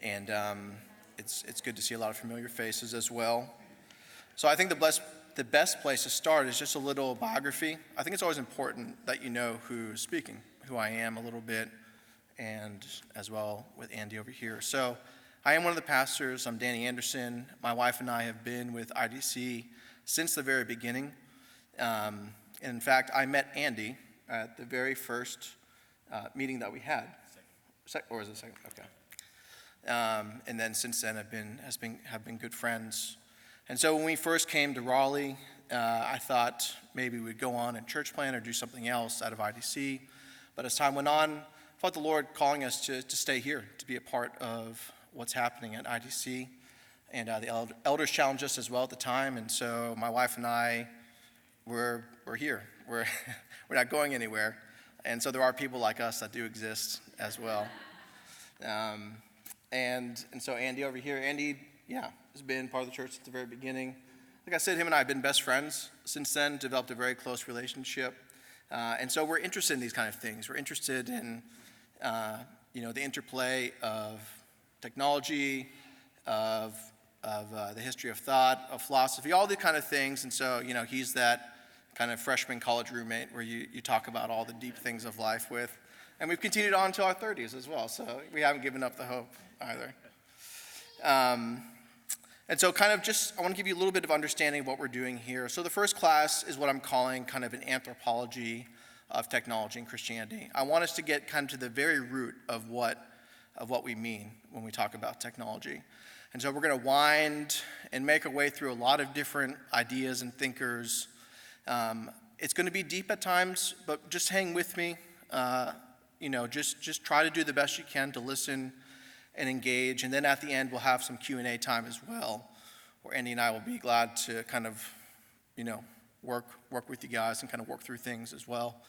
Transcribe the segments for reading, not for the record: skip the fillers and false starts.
and it's good to see a lot of familiar faces as well. So I think the best place to start is just a little biography. I think it's always important that you know who's speaking, who I am a little bit, and as well with Andy over here. So I am one of the pastors. I'm Danny Anderson. My wife and I have been with IDC since the very beginning. In fact, I met Andy at the very first meeting that we had. Or was it second? Okay. And then since then have been good friends. And so when we first came to Raleigh, I thought maybe we'd go on and church plant or do something else out of IDC. But as time went on, I felt the Lord calling us to stay here, to be a part of what's happening at IDC. And the elders challenged us as well at the time. And so my wife and I, we're here. We're not going anywhere. And so there are people like us that do exist as well. And so Andy over here, has been part of the church since the very beginning. Like I said, him and I have been best friends since then, developed a very close relationship. And so we're interested in these kind of things. We're interested in, the interplay of technology, of the history of thought, of philosophy, all these kind of things. And so, he's that kind of freshman college roommate where you talk about all the deep things of life with. And we've continued on to our 30s as well, so we haven't given up the hope either. And so I want to give you a little bit of understanding of what we're doing here. So the first class is what I'm calling kind of an anthropology of technology and Christianity. I want us to get kind of to the very root of what we mean when we talk about technology. And so we're going to wind and make our way through a lot of different ideas and thinkers. It's going to be deep at times, but just hang with me. Just try to do the best you can to listen and engage. And then at the end, we'll have some Q&A time as well, where Andy and I will be glad to kind of, work with you guys and kind of work through things as well.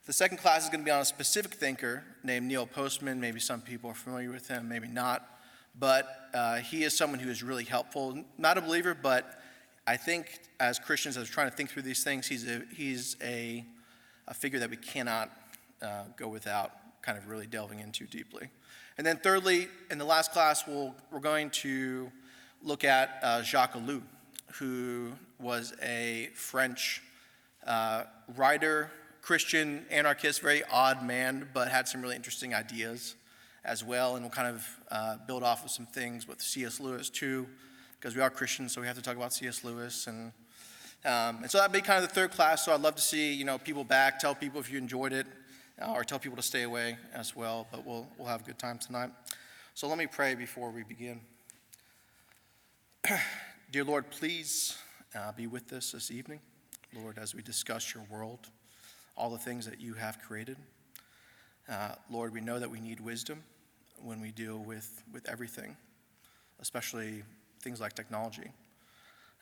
The second class is going to be on a specific thinker named Neil Postman. Maybe some people are familiar with him, maybe not. But he is someone who is really helpful. Not a believer, but I think as Christians, as we're trying to think through these things, he's a figure that we cannot go without kind of really delving into deeply. And then thirdly, in the last class, we're going to look at Jacques Ellul, who was a French writer, Christian, anarchist, very odd man, but had some really interesting ideas as well. And we'll kind of build off of some things with C.S. Lewis too, because we are Christians, so we have to talk about C.S. Lewis. And so that'd be kind of the third class. So I'd love to see people back. Tell people if you enjoyed it, or tell people to stay away as well. But we'll have a good time tonight. So let me pray before we begin. Dear Lord, please be with us this evening, Lord, as we discuss your world, all the things that you have created. Lord, we know that we need wisdom when we deal with everything, especially things like technology.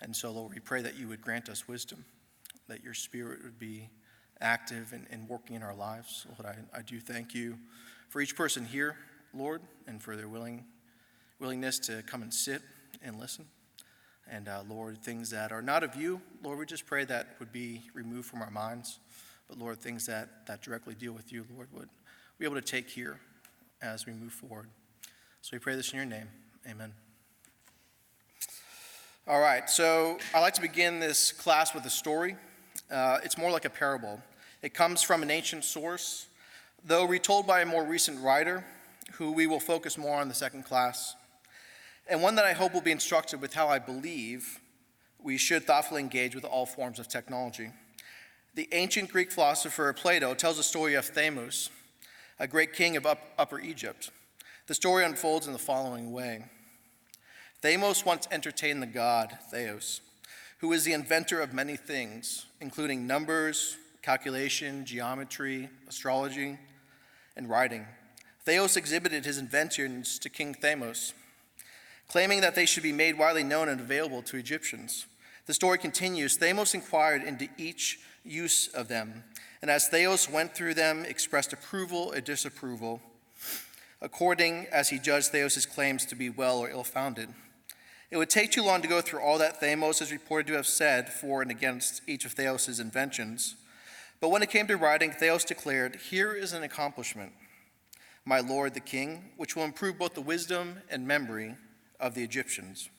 And so, Lord, we pray that you would grant us wisdom, that your Spirit would be active and working in our lives. Lord, I do thank you for each person here, Lord, and for their willingness to come and sit and listen. And Lord, things that are not of you, Lord, we just pray that would be removed from our minds. But Lord, things that directly deal with you, Lord, would be able to take here as we move forward. So we pray this in your name. Amen. All right, so I like to begin this class with a story. It's more like a parable. It comes from an ancient source, though retold by a more recent writer, who we will focus more on the second class, and one that I hope will be instructive with how I believe we should thoughtfully engage with all forms of technology. The ancient Greek philosopher Plato tells the story of Thamos, a great king of Upper Egypt. The story unfolds in the following way. Thamos once entertained the god Theos, who is the inventor of many things, including numbers, calculation, geometry, astrology, and writing. Theos exhibited his inventions to King Thamos, claiming that they should be made widely known and available to Egyptians. The story continues. Thamos inquired into each use of them, and as Theos went through them, expressed approval or disapproval, according as he judged Theos' claims to be well or ill-founded. It would take too long to go through all that Thamos is reported to have said for and against each of Theos' inventions. But when it came to writing, Theos declared, "Here is an accomplishment my lord the king, which will improve both the wisdom and memory of the Egyptians.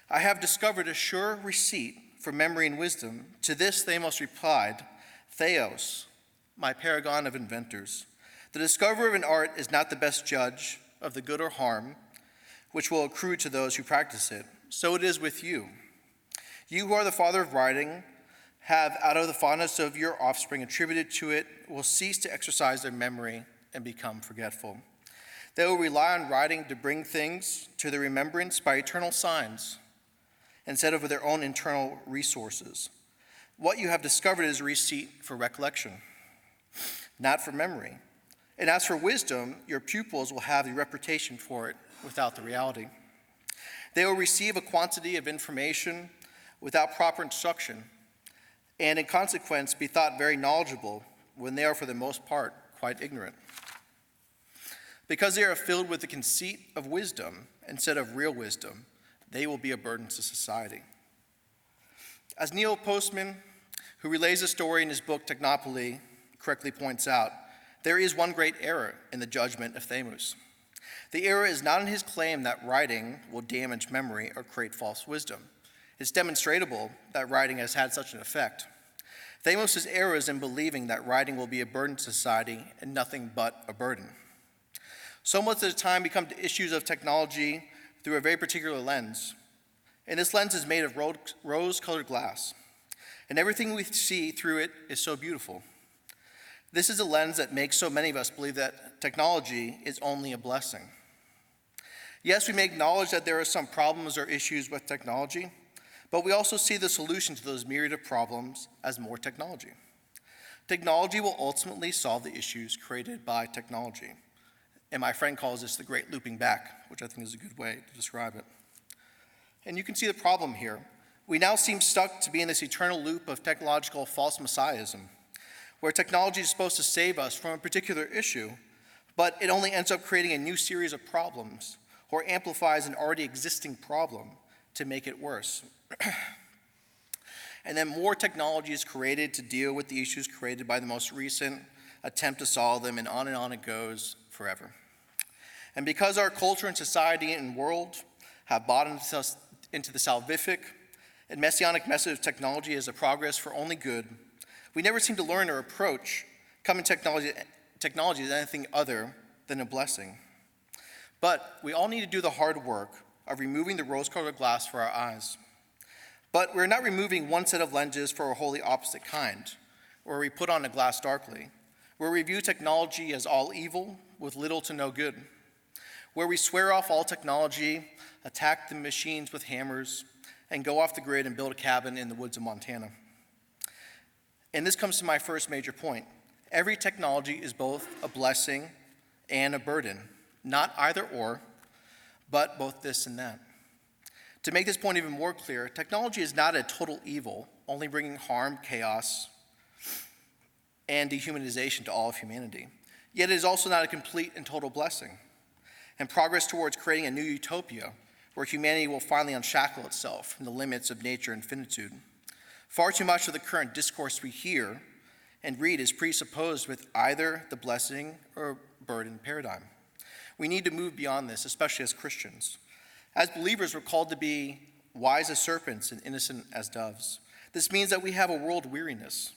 I have discovered a sure receipt for memory and wisdom. To this Thamos replied, Theos, my paragon of inventors. The discoverer of an art is not the best judge of the good or harm which will accrue to those who practice it. So it is with you. You who are the father of writing have, out of the fondness of your offspring attributed to it, will cease to exercise their memory and become forgetful. They will rely on writing to bring things to their remembrance by eternal signs instead of their own internal resources. What you have discovered is a receipt for recollection, not for memory. And as for wisdom, your pupils will have the reputation for it without the reality. They will receive a quantity of information without proper instruction, and in consequence be thought very knowledgeable when they are for the most part quite ignorant. Because they are filled with the conceit of wisdom instead of real wisdom, they will be a burden to society. As Neil Postman, who relays the story in his book Technopoly, correctly points out, there is one great error in the judgment of Thamos. The error is not in his claim that writing will damage memory or create false wisdom. It's demonstrable that writing has had such an effect. Thamos' error is in believing that writing will be a burden to society and nothing but a burden. So much of the time we come to issues of technology through a very particular lens. And this lens is made of rose-colored glass. And everything we see through it is so beautiful. This is a lens that makes so many of us believe that technology is only a blessing. Yes, we may acknowledge that there are some problems or issues with technology, but we also see the solution to those myriad of problems as more technology. Technology will ultimately solve the issues created by technology. And my friend calls this the great looping back, which I think is a good way to describe it. And you can see the problem here. We now seem stuck to be in this eternal loop of technological false messiahism, where technology is supposed to save us from a particular issue, but it only ends up creating a new series of problems or amplifies an already existing problem to make it worse. And then more technology is created to deal with the issues created by the most recent attempt to solve them, and on it goes forever. And because our culture and society and world have bought into the salvific and messianic message of technology as a progress for only good, we never seem to learn or approach coming technology as anything other than a blessing. But we all need to do the hard work of removing the rose-colored glass for our eyes. But we're not removing one set of lenses for a wholly opposite kind, where we put on a glass darkly, where we view technology as all evil with little to no good, where we swear off all technology, attack the machines with hammers, and go off the grid and build a cabin in the woods of Montana. And this comes to my first major point. Every technology is both a blessing and a burden, not either or, but both this and that. To make this point even more clear, technology is not a total evil, only bringing harm, chaos, and dehumanization to all of humanity. Yet it is also not a complete and total blessing, and progress towards creating a new utopia where humanity will finally unshackle itself from the limits of nature and finitude. Far too much of the current discourse we hear and read is presupposed with either the blessing or burden paradigm. We need to move beyond this, especially as Christians. As believers, we're called to be wise as serpents and innocent as doves. This means that we have a world weariness.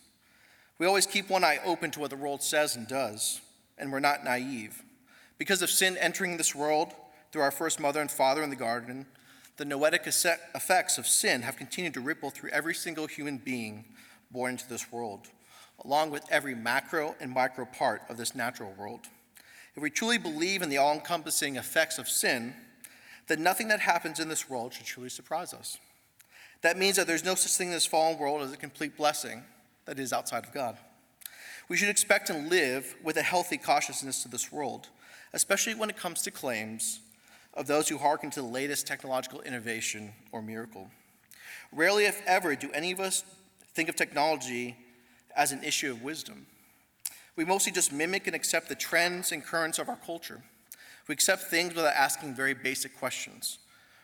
We always keep one eye open to what the world says and does, and we're not naive. Because of sin entering this world through our first mother and father in the garden, the noetic effects of sin have continued to ripple through every single human being born into this world, along with every macro and micro part of this natural world. If we truly believe in the all-encompassing effects of sin, then nothing that happens in this world should truly surprise us. That means that there's no such thing in this fallen world as a complete blessing that is outside of God. We should expect and live with a healthy cautiousness to this world, especially when it comes to claims of those who hearken to the latest technological innovation or miracle. Rarely, if ever, do any of us think of technology as an issue of wisdom. We mostly just mimic and accept the trends and currents of our culture. We accept things without asking very basic questions.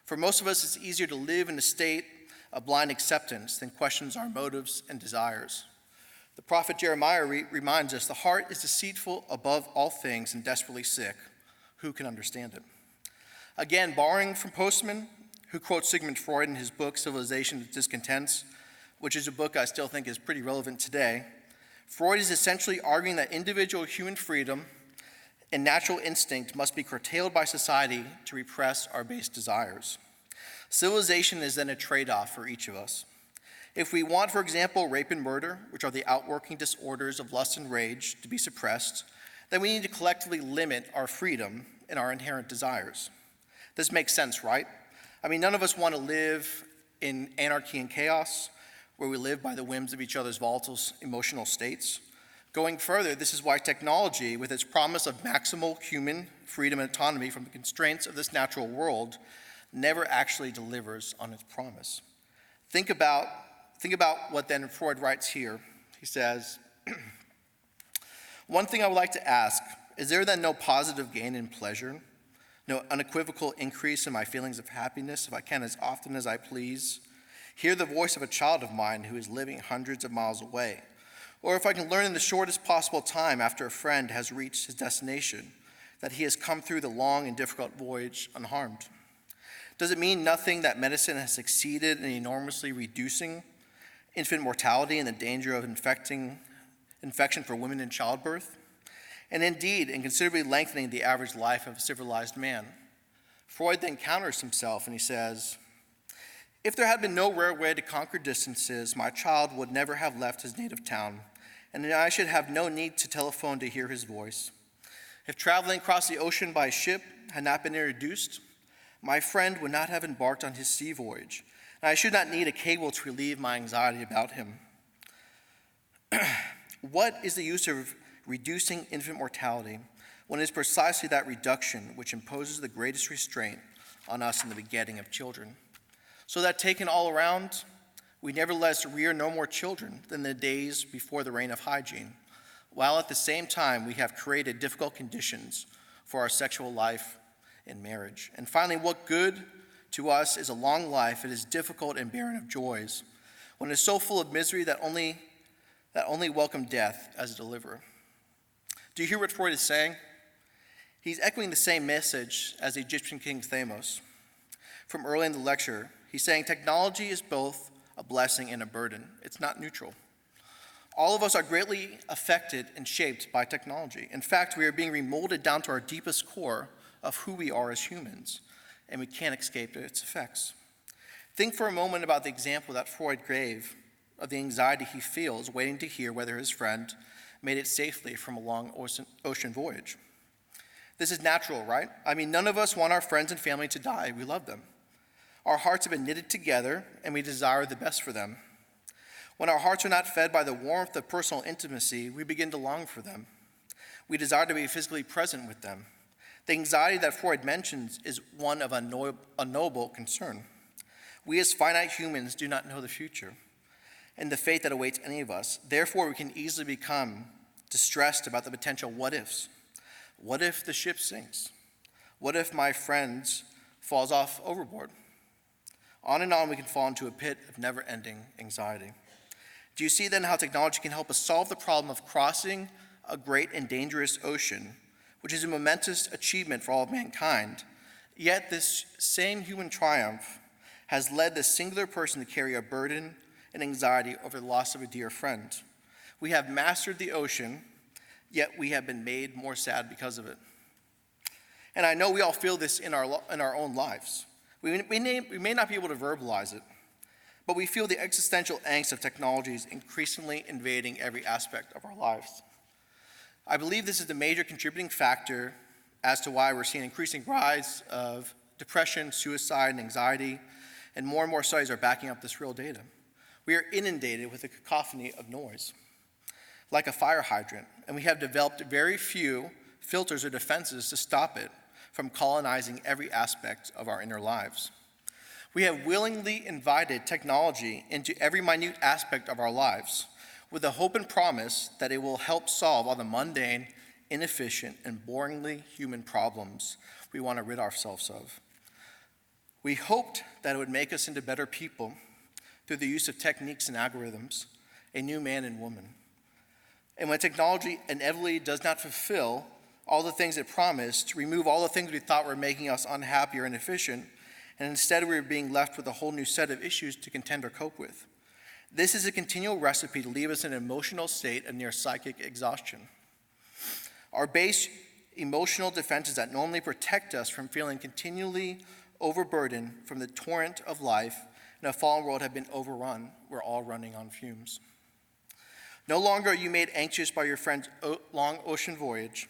For most of us, it's easier to live in a state of blind acceptance than questions our motives and desires. The prophet Jeremiah reminds us, the heart is deceitful above all things and desperately sick. Who can understand it? Again, borrowing from Postman, who quotes Sigmund Freud in his book, Civilization of Discontents, which is a book I still think is pretty relevant today, Freud is essentially arguing that individual human freedom and natural instinct must be curtailed by society to repress our base desires. Civilization is then a trade-off for each of us. If we want, for example, rape and murder, which are the outworking disorders of lust and rage, to be suppressed, then we need to collectively limit our freedom and our inherent desires. This makes sense, right? I mean, none of us want to live in anarchy and chaos, where we live by the whims of each other's volatile emotional states. Going further, this is why technology, with its promise of maximal human freedom and autonomy from the constraints of this natural world, never actually delivers on its promise. Think about what then Freud writes here. He says, one thing I would like to ask, is there then no positive gain in pleasure? No unequivocal increase in my feelings of happiness if I can as often as I please hear the voice of a child of mine who is living hundreds of miles away? Or if I can learn in the shortest possible time after a friend has reached his destination that he has come through the long and difficult voyage unharmed? Does it mean nothing that medicine has succeeded in enormously reducing infant mortality and the danger of infection for women in childbirth? And indeed, in considerably lengthening the average life of a civilized man? Freud then counters himself and he says, if there had been no rare way to conquer distances, my child would never have left his native town, and I should have no need to telephone to hear his voice. If traveling across the ocean by ship had not been introduced, my friend would not have embarked on his sea voyage, and I should not need a cable to relieve my anxiety about him. What is the use of reducing infant mortality when it is precisely that reduction which imposes the greatest restraint on us in the begetting of children? So that taken all around, we nevertheless rear no more children than the days before the reign of hygiene, while at the same time we have created difficult conditions for our sexual life and marriage. And finally, what good to us is a long life? It is difficult and barren of joys, when it is so full of misery that only welcome death as a deliverer. Do you hear what Freud is saying? He's echoing the same message as the Egyptian king Thamos. From early in the lecture, he's saying technology is both a blessing and a burden. It's not neutral. All of us are greatly affected and shaped by technology. In fact, we are being remolded down to our deepest core of who we are as humans, and we can't escape its effects. Think for a moment about the example that Freud gave of the anxiety he feels waiting to hear whether his friend made it safely from a long ocean voyage. This is natural, right? I mean, none of us want our friends and family to die. We love them. Our hearts have been knitted together, and we desire the best for them. When our hearts are not fed by the warmth of personal intimacy, we begin to long for them. We desire to be physically present with them. The anxiety that Freud mentions is one of a noble concern. We as finite humans do not know the future and the fate that awaits any of us. Therefore, we can easily become distressed about the potential what-ifs. What if the ship sinks? What if my friend falls off overboard? On and on we can fall into a pit of never-ending anxiety. Do you see then how technology can help us solve the problem of crossing a great and dangerous ocean, which is a momentous achievement for all of mankind? Yet this same human triumph has led this singular person to carry a burden and anxiety over the loss of a dear friend. We have mastered the ocean, yet we have been made more sad because of it. And I know we all feel this in our own lives. We may not be able to verbalize it, but we feel the existential angst of technologies increasingly invading every aspect of our lives. I believe this is the major contributing factor as to why we're seeing an increasing rise of depression, suicide, and anxiety, and more studies are backing up this real data. We are inundated with a cacophony of noise, like a fire hydrant, and we have developed very few filters or defenses to stop it from colonizing every aspect of our inner lives. We have willingly invited technology into every minute aspect of our lives with the hope and promise that it will help solve all the mundane, inefficient, and boringly human problems we want to rid ourselves of. We hoped that it would make us into better people through the use of techniques and algorithms, a new man and woman. And when technology inevitably does not fulfill all the things it promised, remove all the things we thought were making us unhappy or inefficient, and instead we are being left with a whole new set of issues to contend or cope with. This is a continual recipe to leave us in an emotional state of near psychic exhaustion. Our base emotional defenses that normally protect us from feeling continually overburdened from the torrent of life in a fallen world have been overrun. We're all running on fumes. No longer are you made anxious by your friend's long ocean voyage,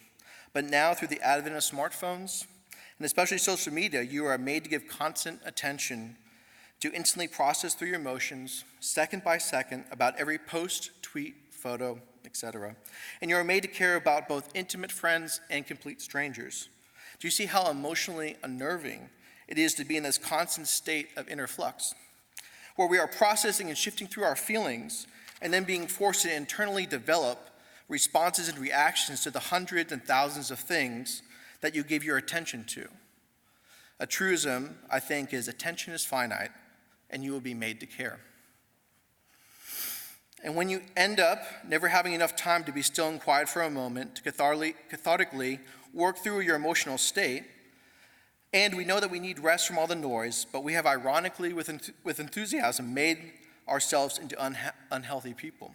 but now through the advent of smartphones, and especially social media, you are made to give constant attention to instantly process through your emotions, second by second, about every post, tweet, photo, etc. And you are made to care about both intimate friends and complete strangers. Do you see how emotionally unnerving it is to be in this constant state of inner flux, where we are processing and shifting through our feelings and then being forced to internally develop responses and reactions to the hundreds and thousands of things that you give your attention to? A truism, I think, is attention is finite, and you will be made to care. And when you end up never having enough time to be still and quiet for a moment, to cathartically work through your emotional state, and we know that we need rest from all the noise, but we have ironically, with enthusiasm, made ourselves into unhealthy people,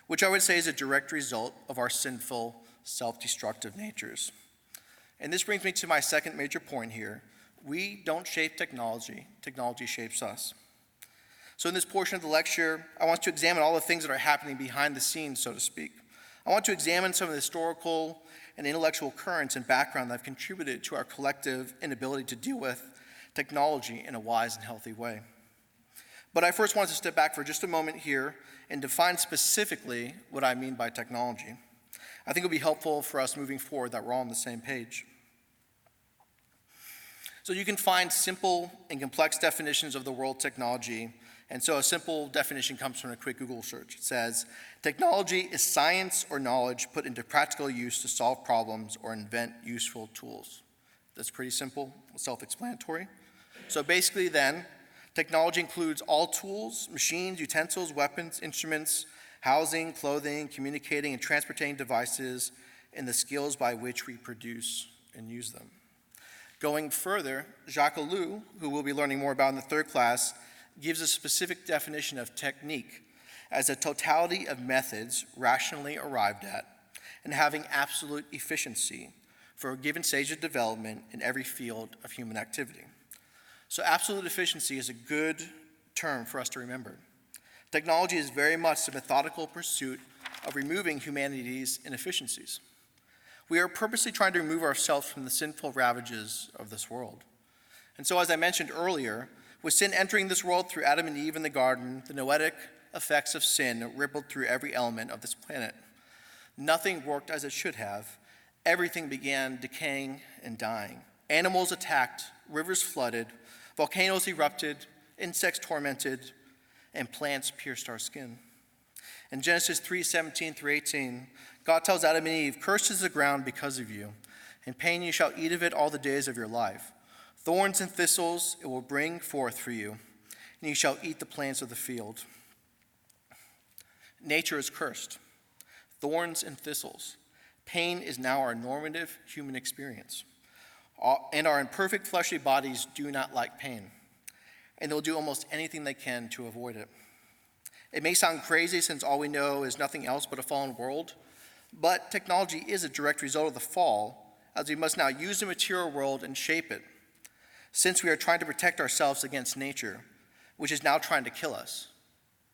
which I would say is a direct result of our sinful, self-destructive natures. And this brings me to my second major point here. We don't shape technology, technology shapes us. So in this portion of the lecture, I want to examine all the things that are happening behind the scenes, so to speak. I want to examine some of the historical and intellectual currents and background that have contributed to our collective inability to deal with technology in a wise and healthy way. But I first want to step back for just a moment here and define specifically what I mean by technology. I think it'll be helpful for us moving forward that we're all on the same page. So you can find simple and complex definitions of the word technology. And so a simple definition comes from a quick Google search. It says, technology is science or knowledge put into practical use to solve problems or invent useful tools. That's pretty simple, self-explanatory. So basically then, technology includes all tools, machines, utensils, weapons, instruments, housing, clothing, communicating, and transporting devices, and the skills by which we produce and use them. Going further, Jacques Ellul, who we'll be learning more about in the third class, gives a specific definition of technique as a totality of methods rationally arrived at and having absolute efficiency for a given stage of development in every field of human activity. So absolute efficiency is a good term for us to remember. Technology is very much the methodical pursuit of removing humanity's inefficiencies. We are purposely trying to remove ourselves from the sinful ravages of this world. And so, as I mentioned earlier, with sin entering this world through Adam and Eve in the garden, the noetic effects of sin rippled through every element of this planet. Nothing worked as it should have. Everything began decaying and dying. Animals attacked, rivers flooded, volcanoes erupted, insects tormented, and plants pierced our skin. In Genesis 3:17 through 18, God tells Adam and Eve, "Cursed is the ground because of you. In pain you shall eat of it all the days of your life. Thorns and thistles it will bring forth for you, and you shall eat the plants of the field." Nature is cursed. Thorns and thistles. Pain is now our normative human experience. And our imperfect fleshly bodies do not like pain, and they'll do almost anything they can to avoid it. It may sound crazy since all we know is nothing else but a fallen world, but technology is a direct result of the fall, as we must now use the material world and shape it, since we are trying to protect ourselves against nature, which is now trying to kill us.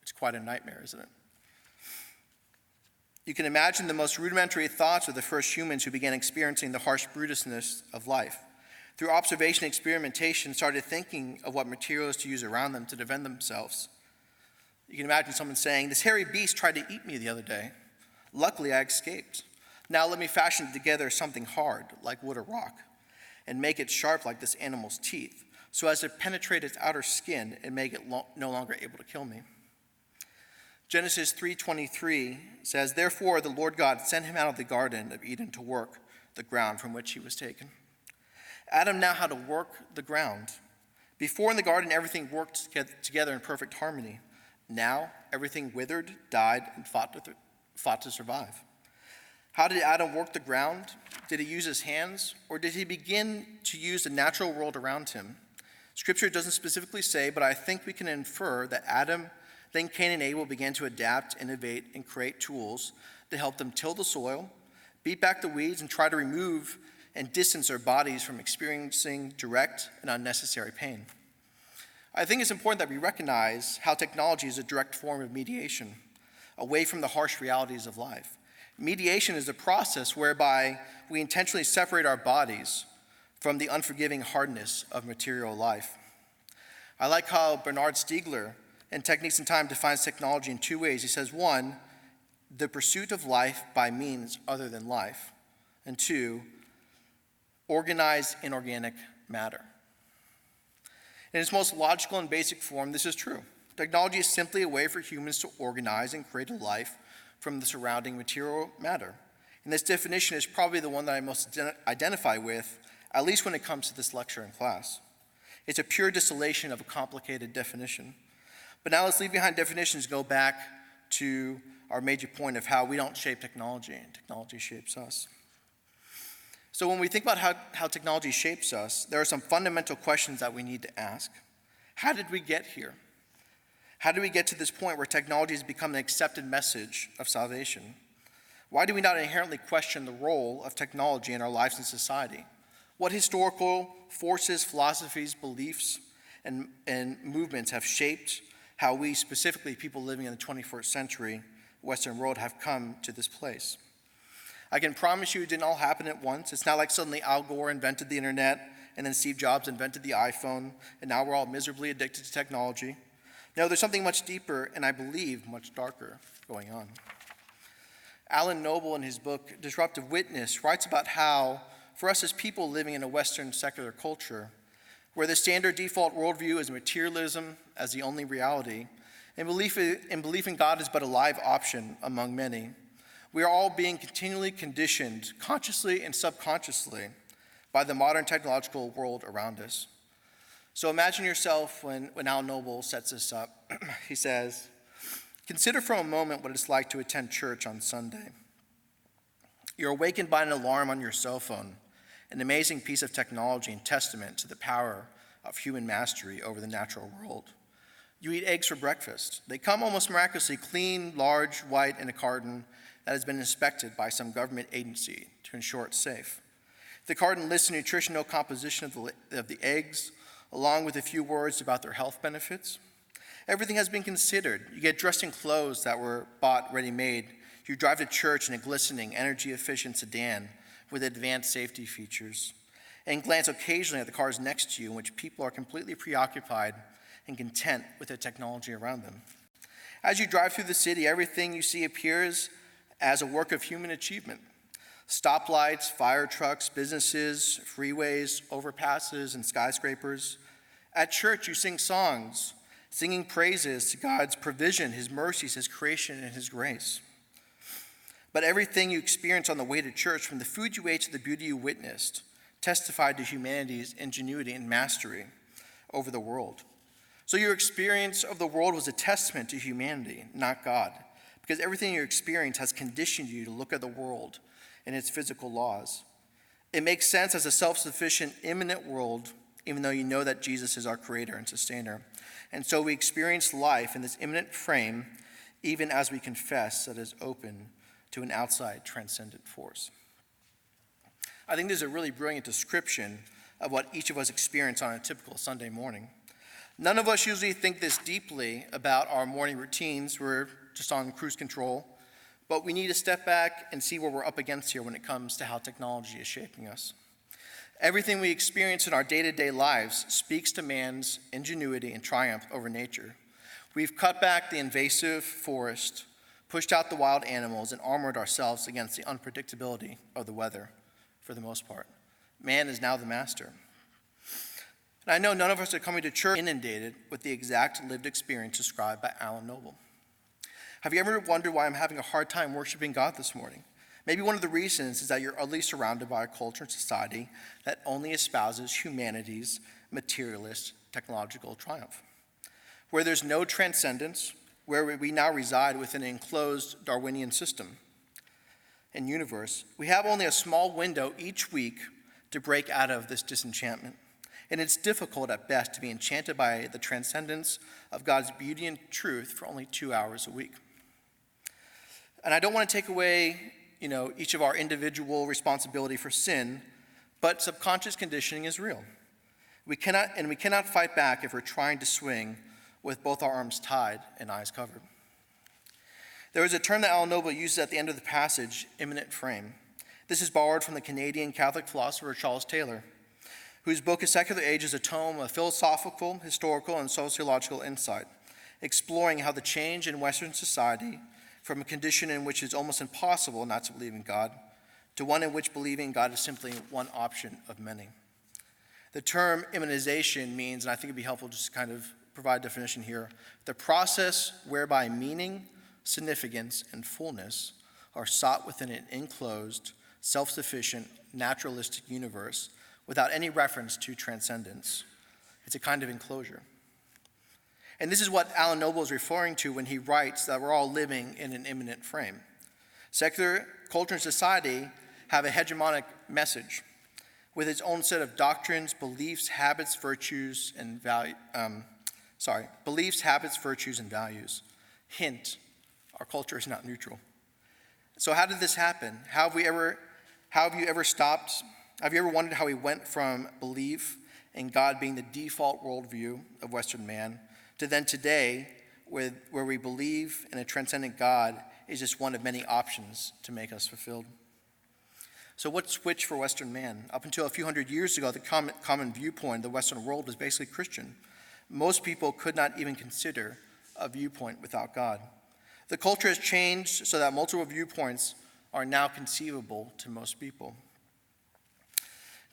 It's quite a nightmare, isn't it? You can imagine the most rudimentary thoughts of the first humans who began experiencing the harsh brutishness of life. Through observation and experimentation, started thinking of what materials to use around them to defend themselves. You can imagine someone saying, "This hairy beast tried to eat me the other day. Luckily, I escaped. Now let me fashion together something hard, like wood or rock, and make it sharp like this animal's teeth, so as to penetrate its outer skin and make it no longer able to kill me." Genesis 3:23 says, "Therefore the Lord God sent him out of the Garden of Eden to work the ground from which he was taken." Adam now had to work the ground. Before in the garden, everything worked together in perfect harmony. Now, everything withered, died, and fought to survive. How did Adam work the ground? Did he use his hands, or did he begin to use the natural world around him? Scripture doesn't specifically say, but I think we can infer that Adam, then Cain and Abel began to adapt, innovate, and create tools to help them till the soil, beat back the weeds, and try to remove and distance their bodies from experiencing direct and unnecessary pain. I think it's important that we recognize how technology is a direct form of mediation, away from the harsh realities of life. Mediation is a process whereby we intentionally separate our bodies from the unforgiving hardness of material life. I like how Bernard Stiegler in Techniques in Time defines technology in two ways. He says, one, the pursuit of life by means other than life, and two, organized inorganic matter. In its most logical and basic form, this is true. Technology is simply a way for humans to organize and create a life from the surrounding material matter. And this definition is probably the one that I most identify with, at least when it comes to this lecture in class. It's a pure distillation of a complicated definition. But now let's leave behind definitions and go back to our major point of how we don't shape technology, and technology shapes us. So when we think about how technology shapes us, there are some fundamental questions that we need to ask. How did we get here? How did we get to this point where technology has become an accepted message of salvation? Why do we not inherently question the role of technology in our lives and society? What historical forces, philosophies, beliefs, and movements have shaped how we, specifically people living in the 21st century Western world, have come to this place? I can promise you it didn't all happen at once. It's not like suddenly Al Gore invented the internet and then Steve Jobs invented the iPhone, and now we're all miserably addicted to technology. No, there's something much deeper, and I believe much darker, going on. Alan Noble, in his book Disruptive Witness, writes about how, for us as people living in a Western secular culture, where the standard default worldview is materialism as the only reality, and belief in God is but a live option among many, we are all being continually conditioned, consciously and subconsciously, by the modern technological world around us. So imagine yourself when Al Noble sets this up. He says, consider for a moment what it's like to attend church on Sunday. You're awakened by an alarm on your cell phone, an amazing piece of technology and testament to the power of human mastery over the natural world. You eat eggs for breakfast. They come almost miraculously clean, large, white, in a carton that has been inspected by some government agency to ensure it's safe. The carton lists the nutritional composition of the eggs, along with a few words about their health benefits. Everything has been considered. You get dressed in clothes that were bought ready-made. You drive to church in a glistening, energy-efficient sedan with advanced safety features, and glance occasionally at the cars next to you in which people are completely preoccupied and content with the technology around them. As you drive through the city, everything you see appears as a work of human achievement. Stoplights, fire trucks, businesses, freeways, overpasses, and skyscrapers. At church, you sing songs, singing praises to God's provision, His mercies, His creation, and His grace. But everything you experience on the way to church, from the food you ate to the beauty you witnessed, testified to humanity's ingenuity and mastery over the world. So your experience of the world was a testament to humanity, not God, because everything you experience has conditioned you to look at the world and its physical laws. It makes sense as a self-sufficient, immanent world, even though you know that Jesus is our creator and sustainer. And so we experience life in this immanent frame, even as we confess that it is open to an outside transcendent force. I think this is a really brilliant description of what each of us experience on a typical Sunday morning. None of us usually think this deeply about our morning routines. We're just on cruise control. But we need to step back and see what we're up against here when it comes to how technology is shaping us. Everything we experience in our day-to-day lives speaks to man's ingenuity and triumph over nature. We've cut back the invasive forest, pushed out the wild animals, and armored ourselves against the unpredictability of the weather, for the most part. Man is now the master. And I know none of us are coming to church inundated with the exact lived experience described by Alan Noble. Have you ever wondered why I'm having a hard time worshiping God this morning? Maybe one of the reasons is that you're utterly surrounded by a culture and society that only espouses humanity's materialist technological triumph, where there's no transcendence, where we now reside within an enclosed Darwinian system. and universe, we have only a small window each week to break out of this disenchantment. And it's difficult at best to be enchanted by the transcendence of God's beauty and truth for only 2 hours a week. And I don't want to take away, each of our individual responsibility for sin, but subconscious conditioning is real. We cannot fight back if we're trying to swing with both our arms tied and eyes covered. There is a term that Alan Noble uses at the end of the passage, immanent frame. This is borrowed from the Canadian Catholic philosopher Charles Taylor, whose book A Secular Age is a tome of philosophical, historical, and sociological insight, exploring how the change in Western society from a condition in which it's almost impossible not to believe in God to one in which believing in God is simply one option of many. The term immanization means, and I think it'd be helpful just to kind of provide a definition here, the process whereby meaning, significance, and fullness are sought within an enclosed, self-sufficient, naturalistic universe without any reference to transcendence. It's a kind of enclosure. And this is what Alan Noble is referring to when he writes that we're all living in an immanent frame. Secular culture and society have a hegemonic message with its own set of doctrines, beliefs, habits, virtues, and values. Hint, our culture is not neutral. So how did this happen? Have you ever wondered how we went from belief in God being the default worldview of Western man to then today, where we believe in a transcendent God is just one of many options to make us fulfilled? So what switched for Western man? Up until a few hundred years ago, the common viewpoint of the Western world was basically Christian. Most people could not even consider a viewpoint without God. The culture has changed so that multiple viewpoints are now conceivable to most people.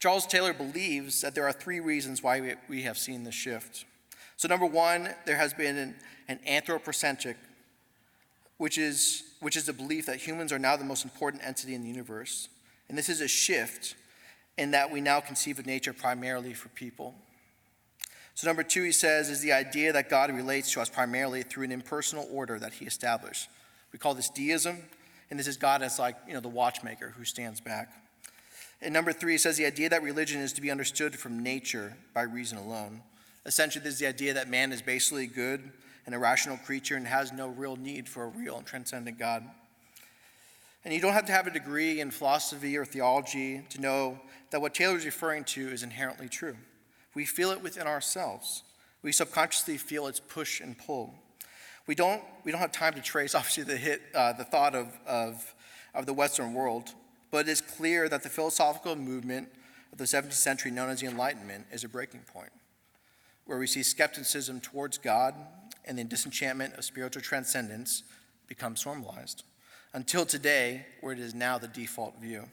Charles Taylor believes that there are 3 reasons why we have seen this shift. So number 1, there has been an anthropocentric, which is the belief that humans are now the most important entity in the universe. And this is a shift in that we now conceive of nature primarily for people. So number 2, he says, is the idea that God relates to us primarily through an impersonal order that he established. We call this deism, and this is God as the watchmaker who stands back. And number 3, he says the idea that religion is to be understood from nature by reason alone. Essentially, this is the idea that man is basically good and a rational creature and has no real need for a real and transcendent God. And you don't have to have a degree in philosophy or theology to know that what Taylor is referring to is inherently true. We feel it within ourselves. We subconsciously feel its push and pull. We don't have time to trace, obviously, the thought of the Western world, but it is clear that the philosophical movement of the 17th century, known as the Enlightenment, is a breaking point, where we see skepticism towards God and the disenchantment of spiritual transcendence becomes normalized, until today, where it is now the default view.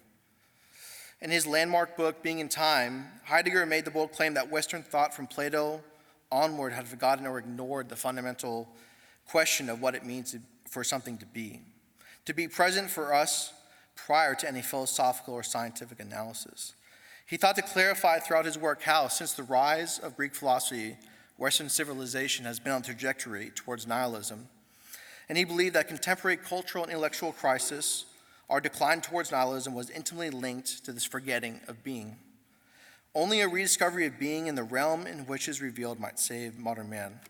In his landmark book, Being in Time, Heidegger made the bold claim that Western thought from Plato onward had forgotten or ignored the fundamental question of what it means for something to be present for us prior to any philosophical or scientific analysis. He thought to clarify throughout his work how, since the rise of Greek philosophy, Western civilization has been on a trajectory towards nihilism. And he believed that contemporary cultural and intellectual crisis, our decline towards nihilism, was intimately linked to this forgetting of being. Only a rediscovery of being in the realm in which is revealed might save modern man.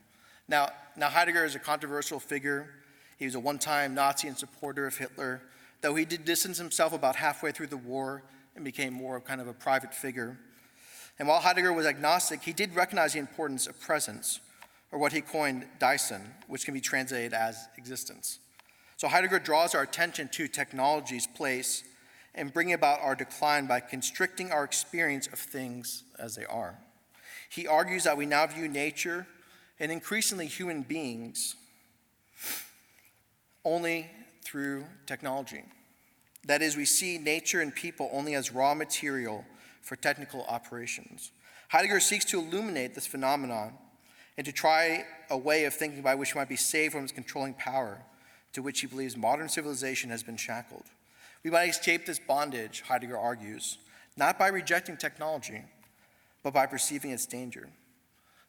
Now Heidegger is a controversial figure. He was a one-time Nazi and supporter of Hitler, though he did distance himself about halfway through the war and became more of kind of a private figure. And while Heidegger was agnostic, he did recognize the importance of presence, or what he coined Dasein, which can be translated as existence. So Heidegger draws our attention to technology's place and bringing about our decline by constricting our experience of things as they are. He argues that we now view nature and increasingly human beings only through technology. That is, we see nature and people only as raw material for technical operations. Heidegger seeks to illuminate this phenomenon and to try a way of thinking by which we might be saved from its controlling power to which he believes modern civilization has been shackled. We might escape this bondage, Heidegger argues, not by rejecting technology, but by perceiving its danger.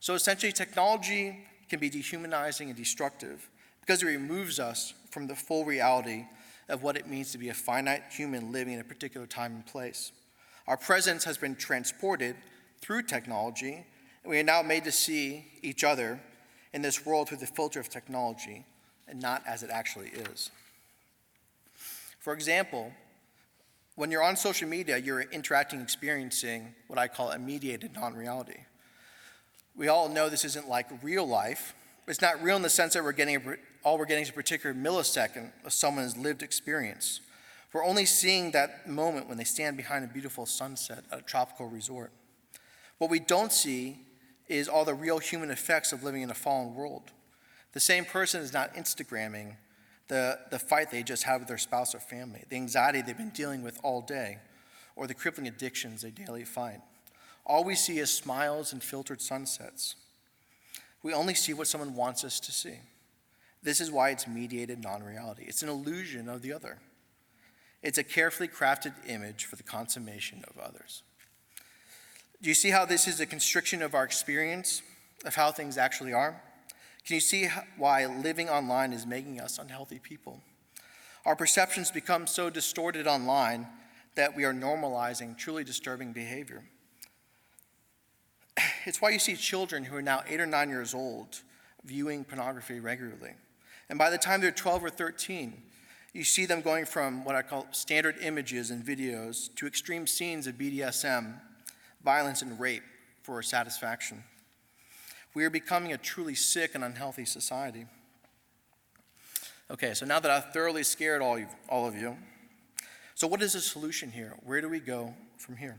So essentially, technology can be dehumanizing and destructive because it removes us from the full reality of what it means to be a finite human living in a particular time and place. Our presence has been transported through technology, and we are now made to see each other in this world through the filter of technology and not as it actually is. For example, when you're on social media, you're interacting, experiencing what I call a mediated non-reality. We all know this isn't like real life. It's not real in the sense that all we're getting is a particular millisecond of someone's lived experience. We're only seeing that moment when they stand behind a beautiful sunset at a tropical resort. What we don't see is all the real human effects of living in a fallen world. The same person is not Instagramming the fight they just had with their spouse or family, the anxiety they've been dealing with all day, or the crippling addictions they daily fight. All we see is smiles and filtered sunsets. We only see what someone wants us to see. This is why it's mediated non-reality. It's an illusion of the other. It's a carefully crafted image for the consummation of others. Do you see how this is a constriction of our experience of how things actually are? Can you see why living online is making us unhealthy people? Our perceptions become so distorted online that we are normalizing truly disturbing behavior. It's why you see children who are now 8 or 9 years old viewing pornography regularly. And by the time they're 12 or 13, you see them going from what I call standard images and videos to extreme scenes of BDSM, violence, and rape for satisfaction. We are becoming a truly sick and unhealthy society. Okay, so now that I've thoroughly scared all of you, so what is the solution here? Where do we go from here?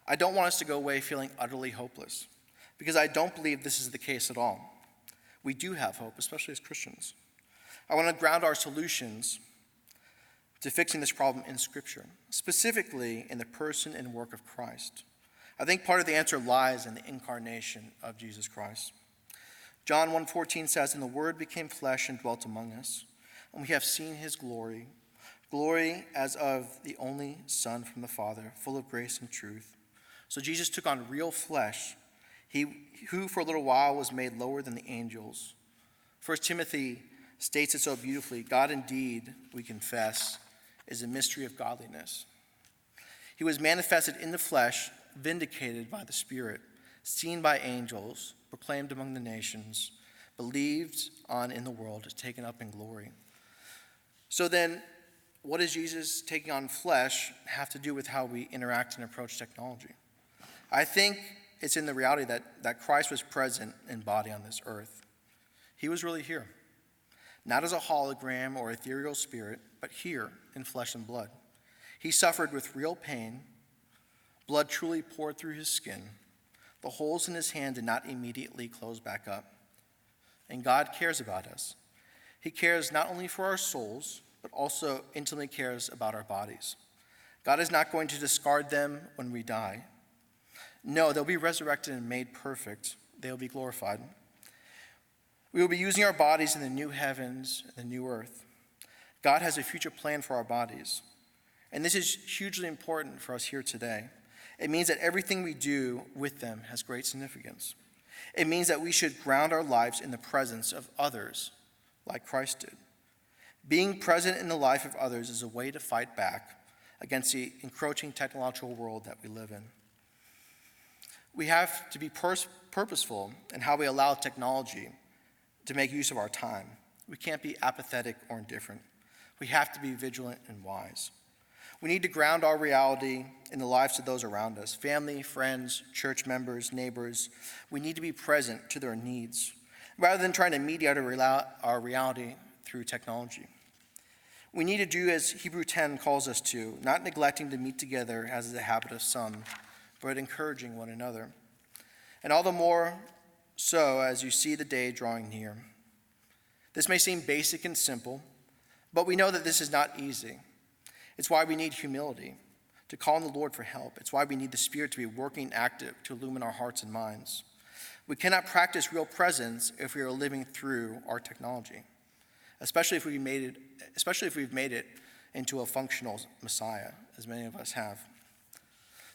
I don't want us to go away feeling utterly hopeless, because I don't believe this is the case at all. We do have hope, especially as Christians. I want to ground our solutions to fixing this problem in Scripture, specifically in the person and work of Christ. I think part of the answer lies in the incarnation of Jesus Christ. John 1:14 says, "And the Word became flesh and dwelt among us, and we have seen his glory, glory as of the only Son from the Father, full of grace and truth." So Jesus took on real flesh, who for a little while was made lower than the angels. 1 Timothy states it so beautifully: God indeed, we confess, is a mystery of godliness. He was manifested in the flesh, vindicated by the Spirit, seen by angels, proclaimed among the nations, believed on in the world, taken up in glory. So then, what does Jesus taking on flesh have to do with how we interact and approach technology? I think it's in the reality that Christ was present in body on this earth. He was really here, not as a hologram or ethereal spirit, but here in flesh and blood. He suffered with real pain. Blood truly poured through his skin. The holes in his hand did not immediately close back up. And God cares about us. He cares not only for our souls, but also intimately cares about our bodies. God is not going to discard them when we die. No, they'll be resurrected and made perfect. They'll be glorified. We will be using our bodies in the new heavens and the new earth. God has a future plan for our bodies. And this is hugely important for us here today. It means that everything we do with them has great significance. It means that we should ground our lives in the presence of others, like Christ did. Being present in the life of others is a way to fight back against the encroaching technological world that we live in. We have to be purposeful in how we allow technology to make use of our time. We can't be apathetic or indifferent. We have to be vigilant and wise. We need to ground our reality in the lives of those around us, family, friends, church members, neighbors. We need to be present to their needs, rather than trying to mediate our reality through technology. We need to do as Hebrews 10 calls us to, not neglecting to meet together as is the habit of some, but encouraging one another. And all the more so as you see the day drawing near. This may seem basic and simple, but we know that this is not easy. It's why we need humility, to call on the Lord for help. It's why we need the Spirit to be working active to illumine our hearts and minds. We cannot practice real presence if we are living through our technology, especially if we've made it into a functional Messiah, as many of us have.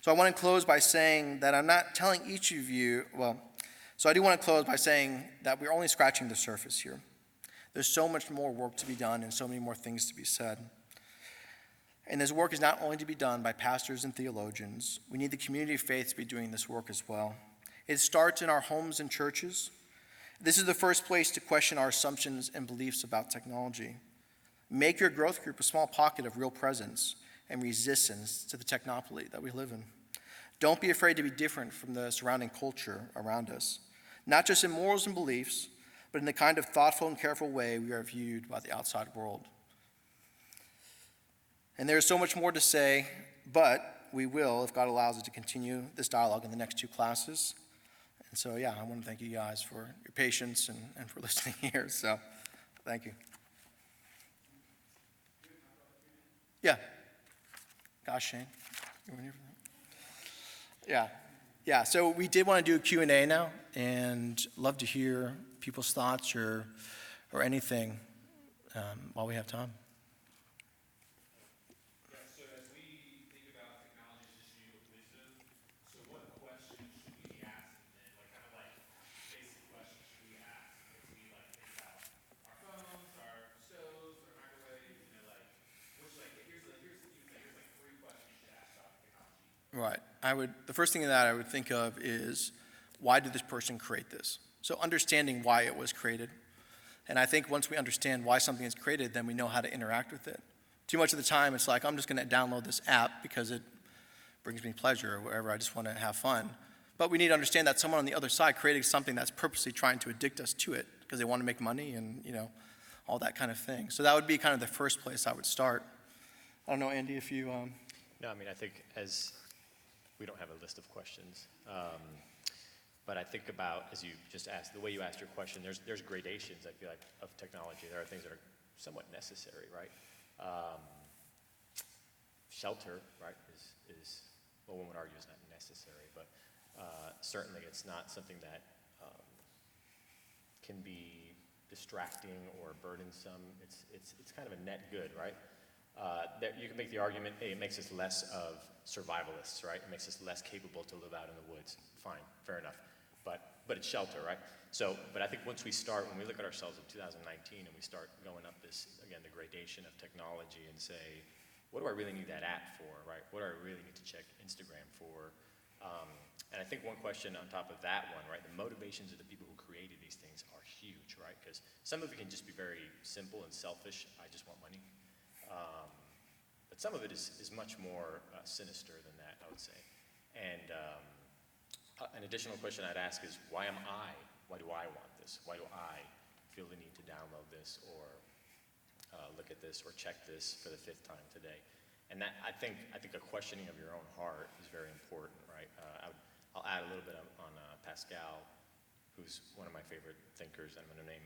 So I want to close by saying that I'm not telling each of you, I do want to close by saying that we're only scratching the surface here. There's so much more work to be done and so many more things to be said. And this work is not only to be done by pastors and theologians. We need the community of faith to be doing this work as well. It starts in our homes and churches. This is the first place to question our assumptions and beliefs about technology. Make your growth group a small pocket of real presence and resistance to the technopoly that we live in. Don't be afraid to be different from the surrounding culture around us, not just in morals and beliefs, but in the kind of thoughtful and careful way we are viewed by the outside world. And there's so much more to say, but we will, if God allows us, to continue this dialogue in the next two classes. And so, I want to thank you guys for your patience and for listening here. So, thank you. Yeah. Gosh, Shane. You want to hear from that? Yeah. So we did want to do a Q&A now, and love to hear people's thoughts or anything while we have time. Right. The first thing that I would think of is, why did this person create this? So understanding why it was created. And I think once we understand why something is created, then we know how to interact with it. Too much of the time, it's like, I'm just going to download this app because it brings me pleasure or whatever. I just want to have fun. But we need to understand that someone on the other side created something that's purposely trying to addict us to it because they want to make money and, all that kind of thing. So that would be kind of the first place I would start. I don't know, Andy, if you... No, I think we don't have a list of questions, but I think about, as you just asked, the way you asked your question, there's gradations, I feel like, of technology. There are things that are somewhat necessary, right? Shelter, right, is well, one would argue is not necessary, but certainly it's not something that can be distracting or burdensome. It's kind of a net good, right? That you can make the argument, hey, it makes us less of survivalists, right? It makes us less capable to live out in the woods. Fine, fair enough. But it's shelter, right? So, but I think once we start, when we look at ourselves in 2019 and we start going up this, again, the gradation of technology and say, what do I really need that app for, right? What do I really need to check Instagram for? And I think one question on top of that one, right? The motivations of the people who created these things are huge, right? Because some of it can just be very simple and selfish. I just want money. But some of it is much more sinister than that, I would say. And an additional question I'd ask is, why do I want this? Why do I feel the need to download this or look at this or check this for the 5th time today? And that, I think a questioning of your own heart is very important, right? I'll add a little bit on Pascal, who's one of my favorite thinkers. I'm going to name,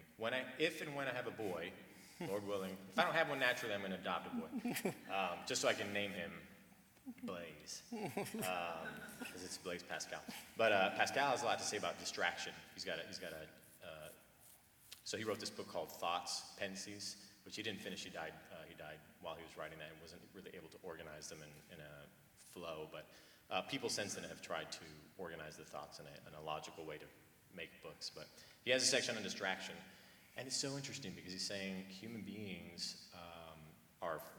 if and when I have a boy, Lord willing. If I don't have one naturally, I'm going to adopt a boy, just so I can name him Blaise, because it's Blaise Pascal. But Pascal has a lot to say about distraction. So he wrote this book called Thoughts, Pensies, which he didn't finish. He died while he was writing that and wasn't really able to organize them in a flow. But people since then have tried to organize the thoughts in a logical way to make books. But he has a section on distraction. And it's so interesting because he's saying human beings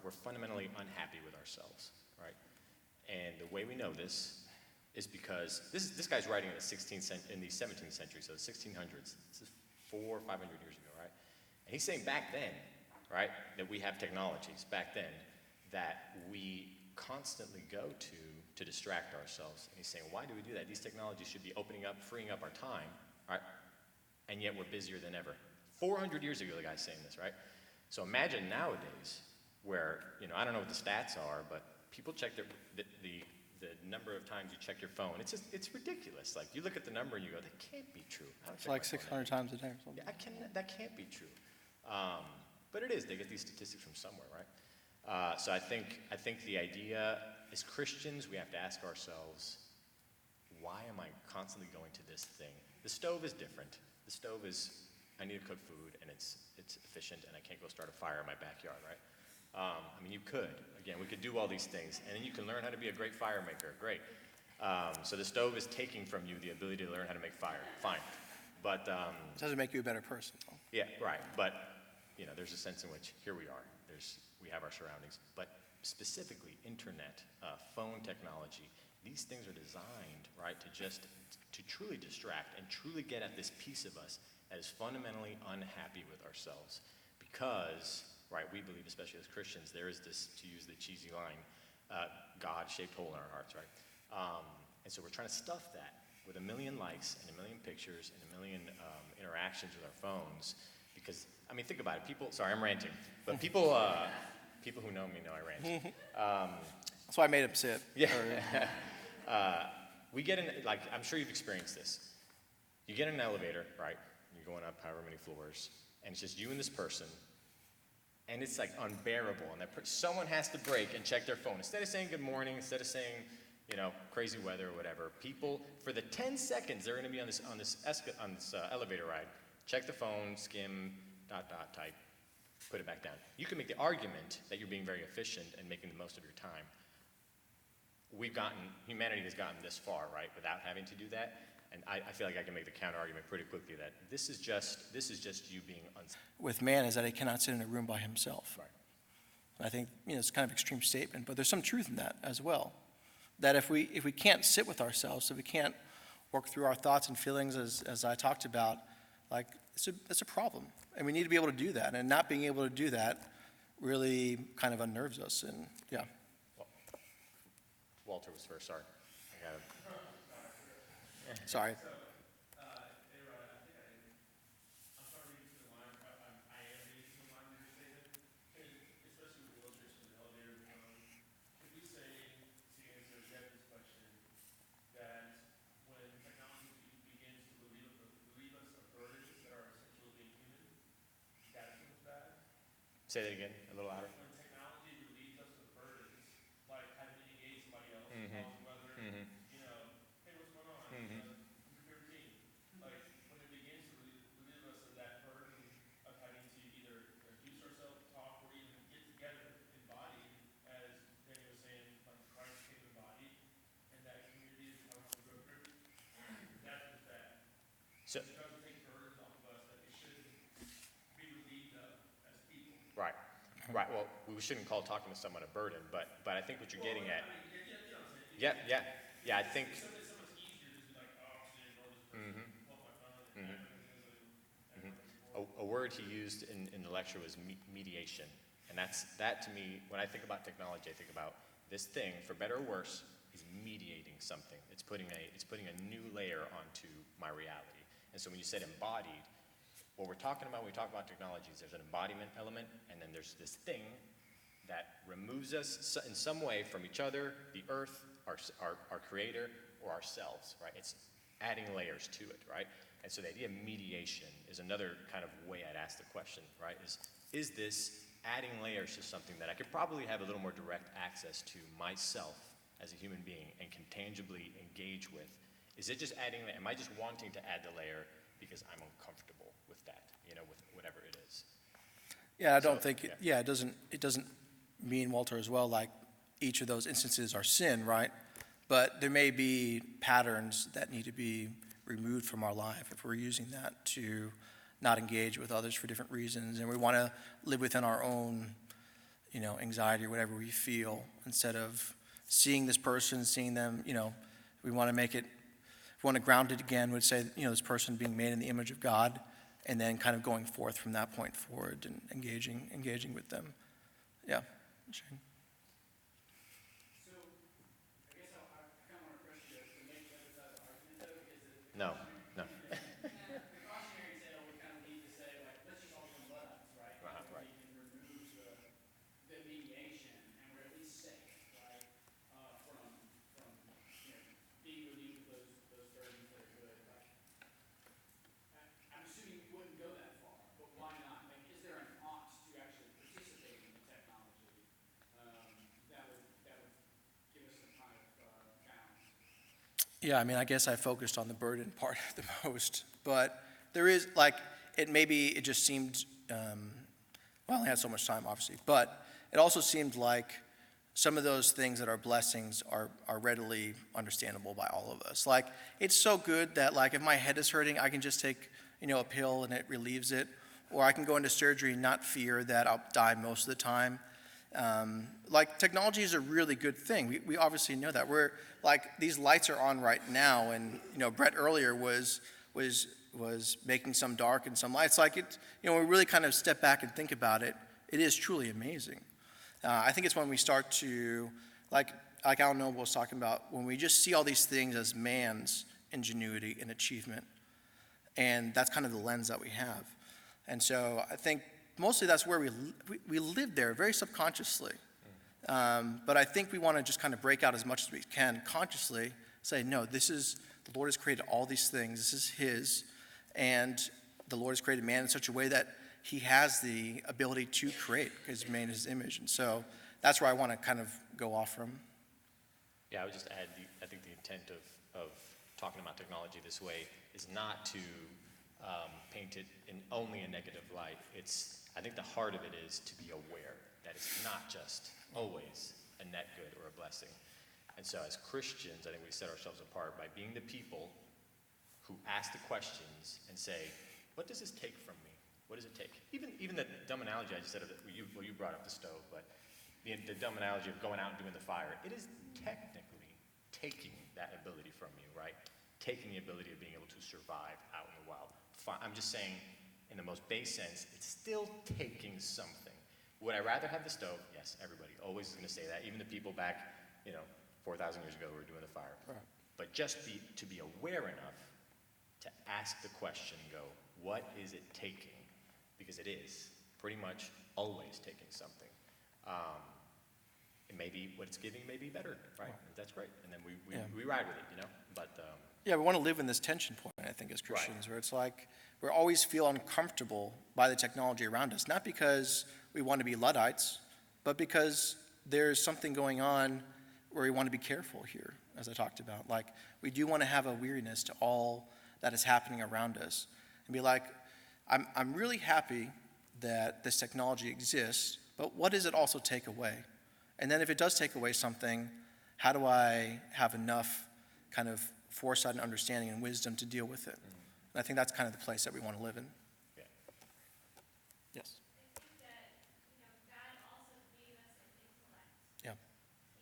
we're fundamentally unhappy with ourselves, right? And the way we know this is because this guy's writing in the 17th century, so the 1600s. This is 400 or 500 years ago, right? And he's saying back then, right, that we have technologies back then that we constantly go to distract ourselves. And he's saying, why do we do that? These technologies should be freeing up our time, right? And yet we're busier than ever. 400 years ago, the guy's saying this, right? So imagine nowadays where, I don't know what the stats are, but people check the number of times you check your phone. It's ridiculous. Like, you look at the number and you go, that can't be true. It's like 600 times a day or something. Yeah, that can't be true. But it is. They get these statistics from somewhere, right? So I think the idea, as Christians, we have to ask ourselves, why am I constantly going to this thing? The stove is different. The stove is, I need to cook food, and it's efficient, and I can't go start a fire in my backyard, right? You could. Again, we could do all these things, and then you can learn how to be a great fire maker. Great. So the stove is taking from you the ability to learn how to make fire. Fine. But it doesn't make you a better person, though. Yeah, right. But there's a sense in which here we are. We have our surroundings, but specifically internet, phone technology, these things are designed, right, to truly distract and truly get at this piece of us that is fundamentally unhappy with ourselves. Because, right, we believe, especially as Christians, there is this, to use the cheesy line, God-shaped hole in our hearts, right? And so we're trying to stuff that with a million likes and a million pictures and a million interactions with our phones. Because, I mean, think about it. Sorry, I'm ranting, but people who know me know I rant. That's why I made him sit. Yeah. We get in, like, I'm sure you've experienced this. You get in an elevator, right? You're going up however many floors, and it's just you and this person, and it's like unbearable. And someone has to break and check their phone. Instead of saying good morning, instead of saying, crazy weather or whatever, people, for the 10 seconds they're going to be on this elevator ride, check the phone, skim, type, put it back down. You can make the argument that you're being very efficient and making the most of your time. Humanity has gotten this far, right, without having to do that. And I feel like I can make the counter argument pretty quickly that this is just you being with man is that he cannot sit in a room by himself. Right. And I think it's kind of an extreme statement, but there's some truth in that as well. That if we can't sit with ourselves, if we can't work through our thoughts and feelings as I talked about, like it's a problem, and we need to be able to do that. And not being able to do that really kind of unnerves us. And yeah. Walter was first. Sorry. Sorry. Say that again, a little louder. When technology relieves us of burdens, like having to engage somebody else, whether, hey, what's going on? Your routine. Like, when it begins to relieve us of that burden of having to either reduce ourselves, talk, or even get together embodied, as Daniel was saying, like Christ came embodied, and that community is how we grow through, that's what's bad. So, because it takes burdens off of us that we shouldn't be relieved of as people. Right. Well, we shouldn't call talking to someone a burden, but I think what you're getting at. Yeah. I think. It's so much easier to be like, oh, I should ignore this person. Pull up my phone. A word he used in the lecture was mediation, and that to me, when I think about technology, I think about this thing, for better or worse, is mediating something. It's putting a new layer onto my reality. And so when you said embodied, what we're talking about when we talk about technologies, there's an embodiment element, and then there's this thing that removes us in some way from each other, the earth, our creator, or ourselves, right? It's adding layers to it, right? And so the idea of mediation is another kind of way I'd ask the question, right? Is this adding layers to something that I could probably have a little more direct access to myself as a human being and can tangibly engage with? Is it just adding, am I just wanting to add the layer because I'm uncomfortable with that, with whatever it is? Yeah, I don't think, it doesn't mean, Walter, as well, like each of those instances are sin, right? But there may be patterns that need to be removed from our life if we're using that to not engage with others for different reasons. And we want to live within our own, anxiety or whatever we feel, instead of seeing this person, seeing them, we want to make it, if we want to ground it again, would say, this person being made in the image of God, and then kind of going forth from that point forward and engaging with them. Yeah. Shane. So, I guess I kind of want to press you to make the other side of the argument, though, is that No. the cautionary tale would kind of lead to say, like, let's just all become Luddites, right? Right. We can remove the mediation, and we're at least safe, right? From being relieved of those burdens that are good. Like, I'm assuming you wouldn't go that far, but why not? Like, is there an ought to actually participate in the technology that would give us some kind of balance? Yeah, I guess I focused on the burden part the most, but there is, it just seemed, I only had so much time, obviously, but it also seemed like some of those things that are blessings are readily understandable by all of us. Like, it's so good that, if my head is hurting, I can just take, a pill and it relieves it. or I can go into surgery and not fear that I'll die most of the time. Like, technology is a really good thing. We obviously know that. We're, like, these lights are on right now, and, you know, Brett earlier was making some dark and some lights. Like, it, you know, when we really kind of step back and think about it, it is truly amazing. I think it's when we start to, like Alan Noble was talking about, when we just see all these things as man's ingenuity and achievement. And that's kind of the lens that we have. And so I think mostly that's where we live there very subconsciously. But I think we want to just kind of break out as much as we can consciously, say, no, this is, the Lord has created all these things, this is his, and the Lord has created man in such a way that he has the ability to create, because he's made in his image. And so that's where I want to kind of go off from. Yeah, I would just add, I think the intent of talking about technology this way is not to paint it in only a negative light. I think the heart of it is to be aware that it's not just always a net good or a blessing. And so as Christians, I think we set ourselves apart by being the people who ask the questions and say, what does this take from me? What does it take? Even the dumb analogy I just said, you brought up the stove, but the dumb analogy of going out and doing the fire, it is technically taking that ability from you, right? Taking the ability of being able to survive out in the wild. I'm just saying, in the most base sense, it's still taking something. Would I rather have the stove? Yes, everybody always is going to say that. Even the people back, 4,000 years ago who were doing the fire. Right. But just to be aware enough to ask the question, go, what is it taking? Because it is pretty much always taking something. And maybe what it's giving may be better, right? That's great. And then we ride with it, But Yeah, we want to live in this tension point, I think, as Christians, where it's like we always feel uncomfortable by the technology around us, not because we want to be Luddites, but because there's something going on where we want to be careful here, as I talked about. Like, we do want to have a weariness to all that is happening around us and be like, I'm really happy that this technology exists, but what does it also take away? And then if it does take away something, how do I have enough kind of foresight and understanding and wisdom to deal with it? And I think that's kind of the place that we want to live in. yeah. Yes. I think that, God also gave us an intellect. Yeah.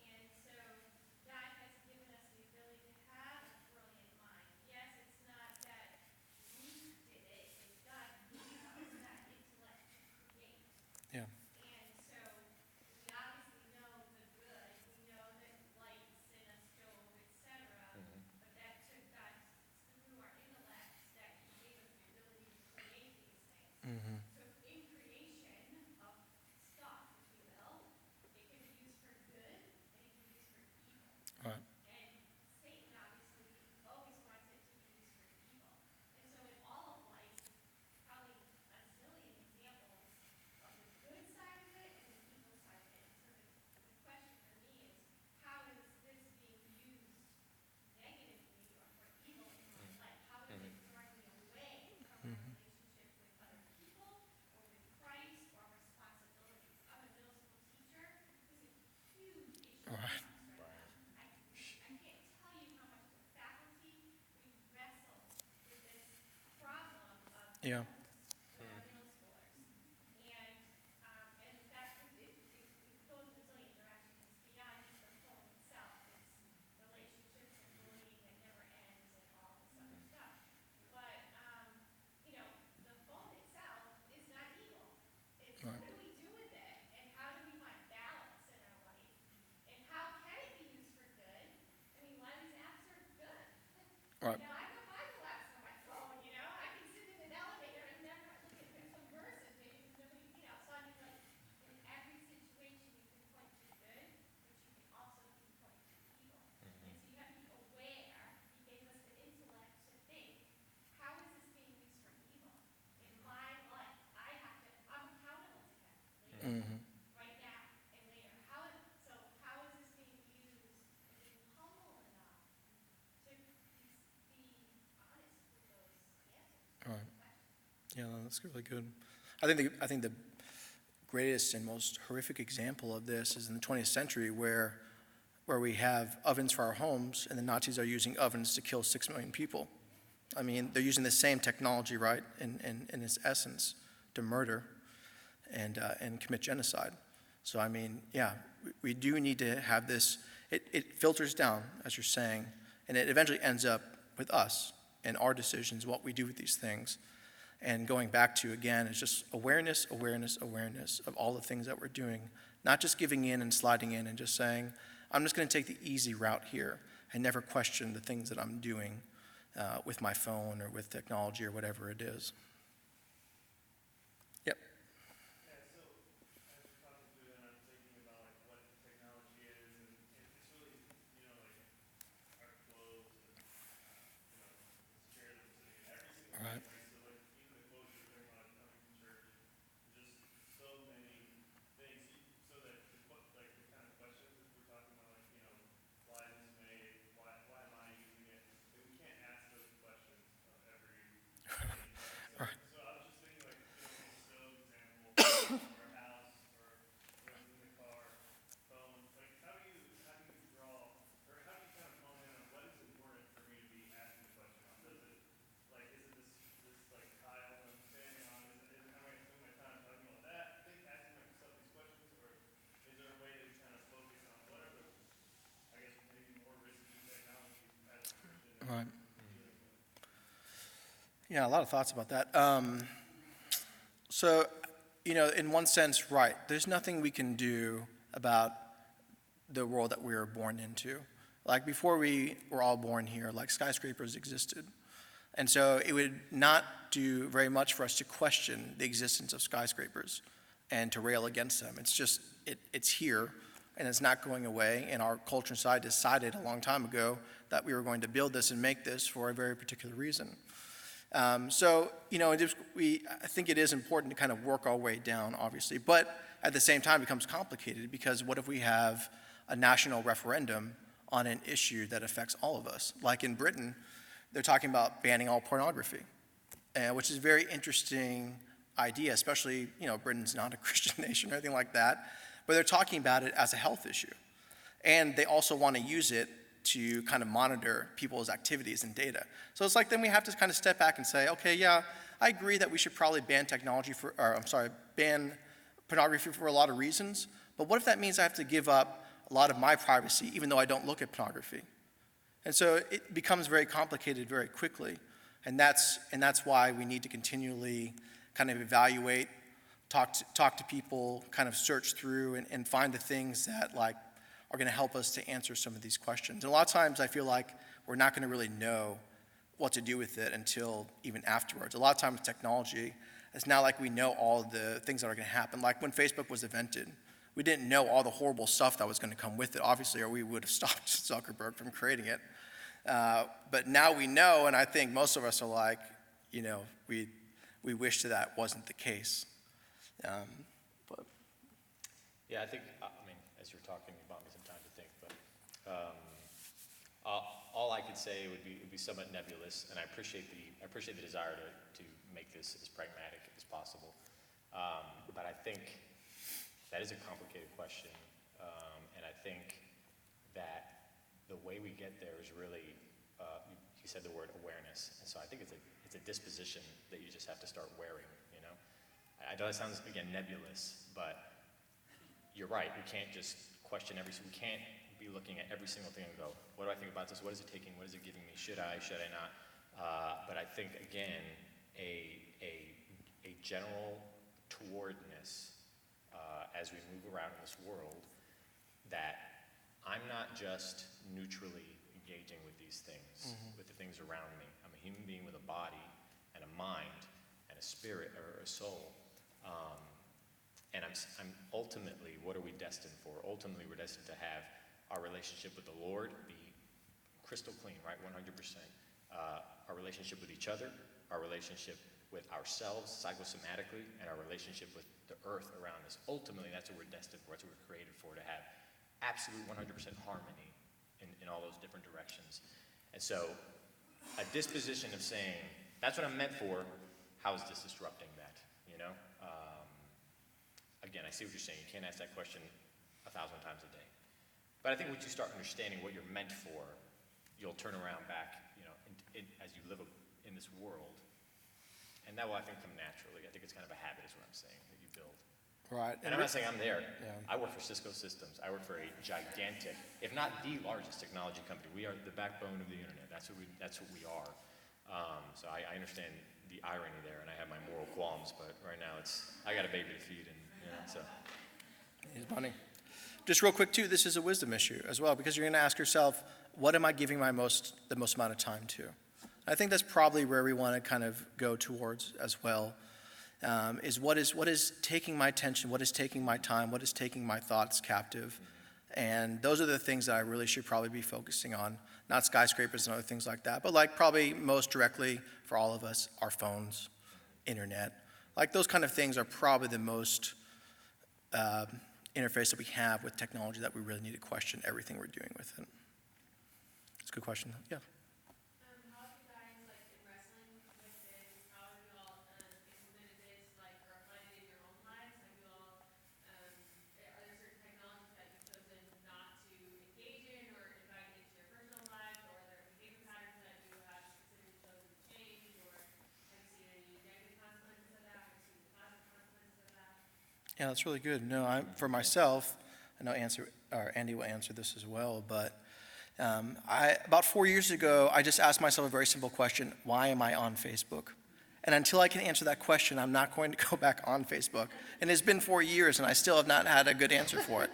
And so God has given us the ability to have a brilliant mind. Yes, it's not that we did it, it's God gave us that intellect to create. Yeah. And so we obviously know the good, we know that lights and a stove, etc. But that took God through our intellect that He gave us the ability to create these things. So in creation of stuff, if you will, it can be used for good and it can be used for evil. All right. And Satan obviously always wants it to be used for evil. And so in all of life, probably a zillion examples of the good side of it and the evil side of it. So the question for me is, how is this being used negatively or for evil in my life? How is it throwing me away from my relationship with other people or with Christ or responsibilities? I'm a middle school teacher. This is a huge issue. All right. I can't tell you how much the faculty, we wrestle with this problem of Yeah. with our middle schoolers. And that it goes a zillion directions. It's beyond just the phone itself. It's relationships and bullying that never ends and all this other stuff. But the phone itself is not evil. It's what do we do with it? And how do we find balance in our life? And how can it be used for good? I mean, why these apps are good. All right. I don't find the apps on my phone, I can sit in an elevator and never look at some verses, maybe because nobody, so I mean, like, in every situation you can point to good, but you can also point to evil. And so you have to be aware, He gave us the intellect to think, how is this being used for evil in my life? I'm accountable to Him later, right now and later. How is this being used and being humble enough to be honest with those answers? All right. Yeah, no, that's really good. I think the greatest and most horrific example of this is in the 20th century where we have ovens for our homes and the Nazis are using ovens to kill 6 million people. I mean, they're using the same technology, right, in its essence to murder and commit genocide. So, I mean, yeah, we do need to have this. It filters down, as you're saying, and it eventually ends up with us and our decisions, what we do with these things. And going back to, again, is just awareness, awareness, awareness of all the things that we're doing, not just giving in and sliding in and just saying, I'm just going to take the easy route here and never question the things that I'm doing with my phone or with technology or whatever it is. Yep. Yeah, so as you're talking through that, I'm thinking about like what technology is, and it's really, like our clothes and, this chair that we're sitting in, every single Right. place. So like even the clothes you're talking about coming from church, just so many things. So that like the kind of questions that we're talking about, like, why is this made? Why am I using it? And we can't ask those questions of every thing. Right. So I was just thinking, like, the stove example, or a house, or whatever's in the car, phone. Like, how do you draw, or how do you kind of hone in on what is important for me to be asking the question on? Does it, like, is it this like tile that I'm standing on? Am I spending my time talking about that? Asking myself these questions, or is there a way to kind of focus on whatever, I guess, maybe more risky technology as a Christian? Right. Yeah, a lot of thoughts about that. So, in one sense, right, there's nothing we can do about the world that we were born into. Like before we were all born here, like skyscrapers existed. And so it would not do very much for us to question the existence of skyscrapers and to rail against them. It's just, it's here and it's not going away. And our culture and society decided a long time ago that we were going to build this and make this for a very particular reason. So, I think it is important to kind of work our way down, obviously, but at the same time it becomes complicated because what if we have a national referendum on an issue that affects all of us? Like in Britain, they're talking about banning all pornography, which is a very interesting idea, especially, Britain's not a Christian nation or anything like that, but they're talking about it as a health issue. And they also want to use it to kind of monitor people's activities and data. So it's like then we have to kind of step back and say, okay, yeah, I agree that we should probably ban pornography for a lot of reasons, but what if that means I have to give up a lot of my privacy even though I don't look at pornography? And so it becomes very complicated very quickly, and that's why we need to continually kind of evaluate, talk to people, kind of search through and find the things that are going to help us to answer some of these questions. And a lot of times I feel like we're not going to really know what to do with it until even afterwards. A lot of times with technology, it's not like we know all the things that are going to happen. Like when Facebook was invented, we didn't know all the horrible stuff that was going to come with it, obviously, or we would have stopped Zuckerberg from creating it. But now we know, and I think most of us are like, we wish that wasn't the case. But Yeah, I think, as you're talking, you bought me some time to think, but all I could say would be somewhat nebulous, and I appreciate the desire to make this as pragmatic as possible. But I think that is a complicated question, and I think that the way we get there is really, you said the word awareness, and so I think it's a disposition that you just have to start wearing. I know that sounds, again, nebulous, but you're right. We can't just question we can't be looking at every single thing and go, what do I think about this? What is it taking? What is it giving me? Should I not? But I think, again, a general towardness as we move around in this world, that I'm not just neutrally engaging with these things, with the things around me. I'm a human being with a body and a mind and a spirit or a soul. And I'm ultimately, what are we destined for? Ultimately, we're destined to have our relationship with the Lord be crystal clean, right? 100%. Our relationship with each other, our relationship with ourselves psychosomatically, and our relationship with the earth around us. Ultimately, that's what we're destined for. That's what we're created for, to have absolute 100% harmony in all those different directions. And so a disposition of saying, that's what I'm meant for, how is this disrupting that, Again, I see what you're saying. You can't ask that question 1,000 times a day. But I think once you start understanding what you're meant for, you'll turn around back, as you live in this world, And that will, I think, come naturally. I think it's kind of a habit is what I'm saying, that you build. Right. And I'm not saying I'm there. Yeah. I work for Cisco Systems. I work for a gigantic, if not the largest technology company. We are the backbone of the internet. That's what we are. So I understand the irony there, and I have my moral qualms, but right now I got a baby to feed, and so. It's funny. Just real quick too, this is a wisdom issue as well, because you're going to ask yourself, what am I giving the most amount of time to? I think that's probably where we want to kind of go towards as well, is what is taking my attention, what is taking my time, what is taking my thoughts captive. And those are the things that I really should probably be focusing on, not skyscrapers and other things like that, but like probably most directly for all of us, our phones, internet. Like those kind of things are probably the most interface that we have with technology that we really need to question everything we're doing with it. It's a good question. Yeah. How have you guys, like, in wrestling with this, how have you all implemented this, like, or applied it in your own lives? Have you all, are there certain technologies that you've chosen not to engage in or invite into your personal lives, or are there behavior patterns that you have specifically chosen to change, or have you seen any negative consequences of that, have you seen positive consequences of that? Yeah, that's really good. No, for myself, I know Andy will answer this as well, but about 4 years ago, I just asked myself a very simple question: why am I on Facebook? And until I can answer that question, I'm not going to go back on Facebook. And it's been 4 years, and I still have not had a good answer for it.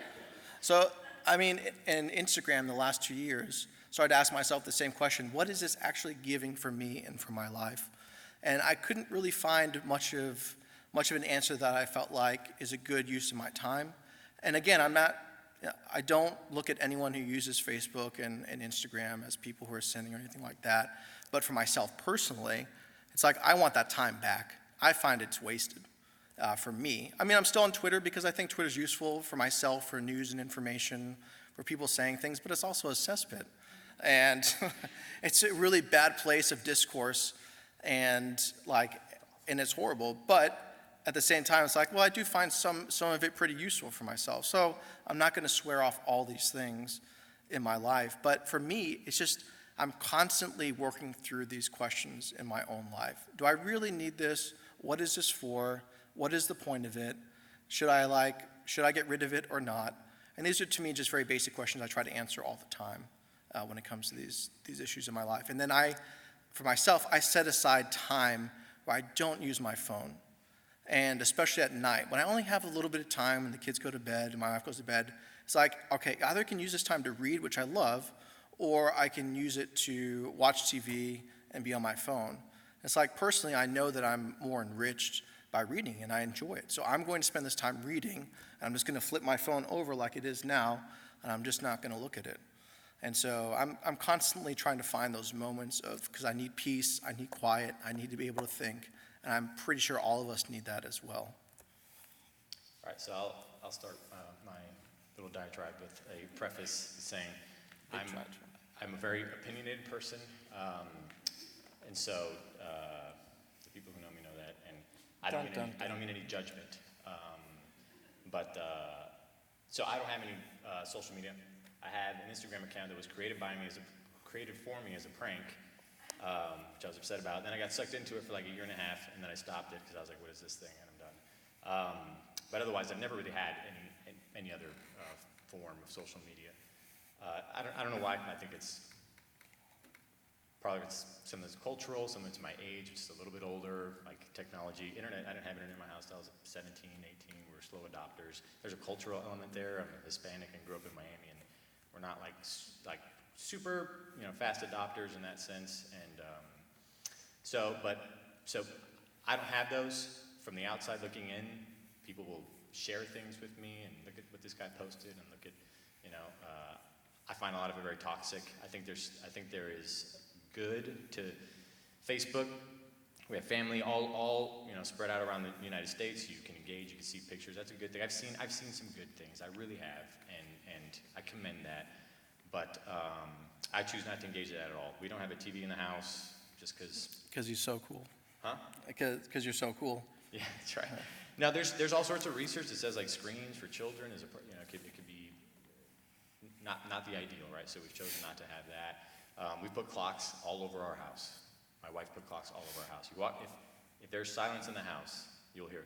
So, I mean, in Instagram, the last 2 years, started to ask myself the same question: what is this actually giving for me and for my life? And I couldn't really find much of an answer that I felt like is a good use of my time. And again, I don't look at anyone who uses Facebook and Instagram as people who are sinning or anything like that. But for myself personally, it's like I want that time back. I find it's wasted for me. I mean, I'm still on Twitter because I think Twitter's useful for myself, for news and information, for people saying things, but it's also a cesspit. And it's a really bad place of discourse, and it's horrible. But at the same time, it's like, well, I do find some of it pretty useful for myself. So I'm not going to swear off all these things in my life. But for me, it's just I'm constantly working through these questions in my own life. Do I really need this? What is this for? What is the point of it? Should I get rid of it or not? And these are, to me, just very basic questions I try to answer all the time when it comes to these issues in my life. And then for myself, I set aside time where I don't use my phone. And especially at night, when I only have a little bit of time and the kids go to bed and my wife goes to bed, it's like, okay, either I can use this time to read, which I love, or I can use it to watch TV and be on my phone. It's like, personally, I know that I'm more enriched by reading and I enjoy it. So I'm going to spend this time reading, and I'm just going to flip my phone over like it is now, and I'm just not going to look at it. And so I'm constantly trying to find those moments because I need peace, I need quiet, I need to be able to think. And I'm pretty sure all of us need that as well. All right, so I'll start my little diatribe with a preface saying I'm a very opinionated person, and so the people who know me know that, and I don't mean any judgment, so I don't have any social media. I had an Instagram account that was created for me as a prank. Which I was upset about. And then I got sucked into it for like a year and a half, and then I stopped it because I was like, what is this thing? And I'm done. But otherwise, I've never really had any other form of social media. I don't know why. I think it's some of it's cultural, some of it's my age, just a little bit older, like technology. Internet, I didn't have internet in my house until I was 17, 18. We were slow adopters. There's a cultural element there. I'm Hispanic and grew up in Miami, and we're not like super, fast adopters in that sense, and so I don't have those. From the outside looking in, people will share things with me and look at what this guy posted and look at, I find a lot of it very toxic. I think there is good to Facebook. We have family all spread out around the United States. You can engage, you can see pictures. That's a good thing. I've seen some good things. I really have, and I commend that. But I choose not to engage in that at all. We don't have a TV in the house just because. Because he's so cool. Huh? Because you're so cool. Yeah, that's right. Now there's all sorts of research that says like screens for children it could be not the ideal, right? So we've chosen not to have that. We've put clocks all over our house. My wife put clocks all over our house. If there's silence in the house, you'll hear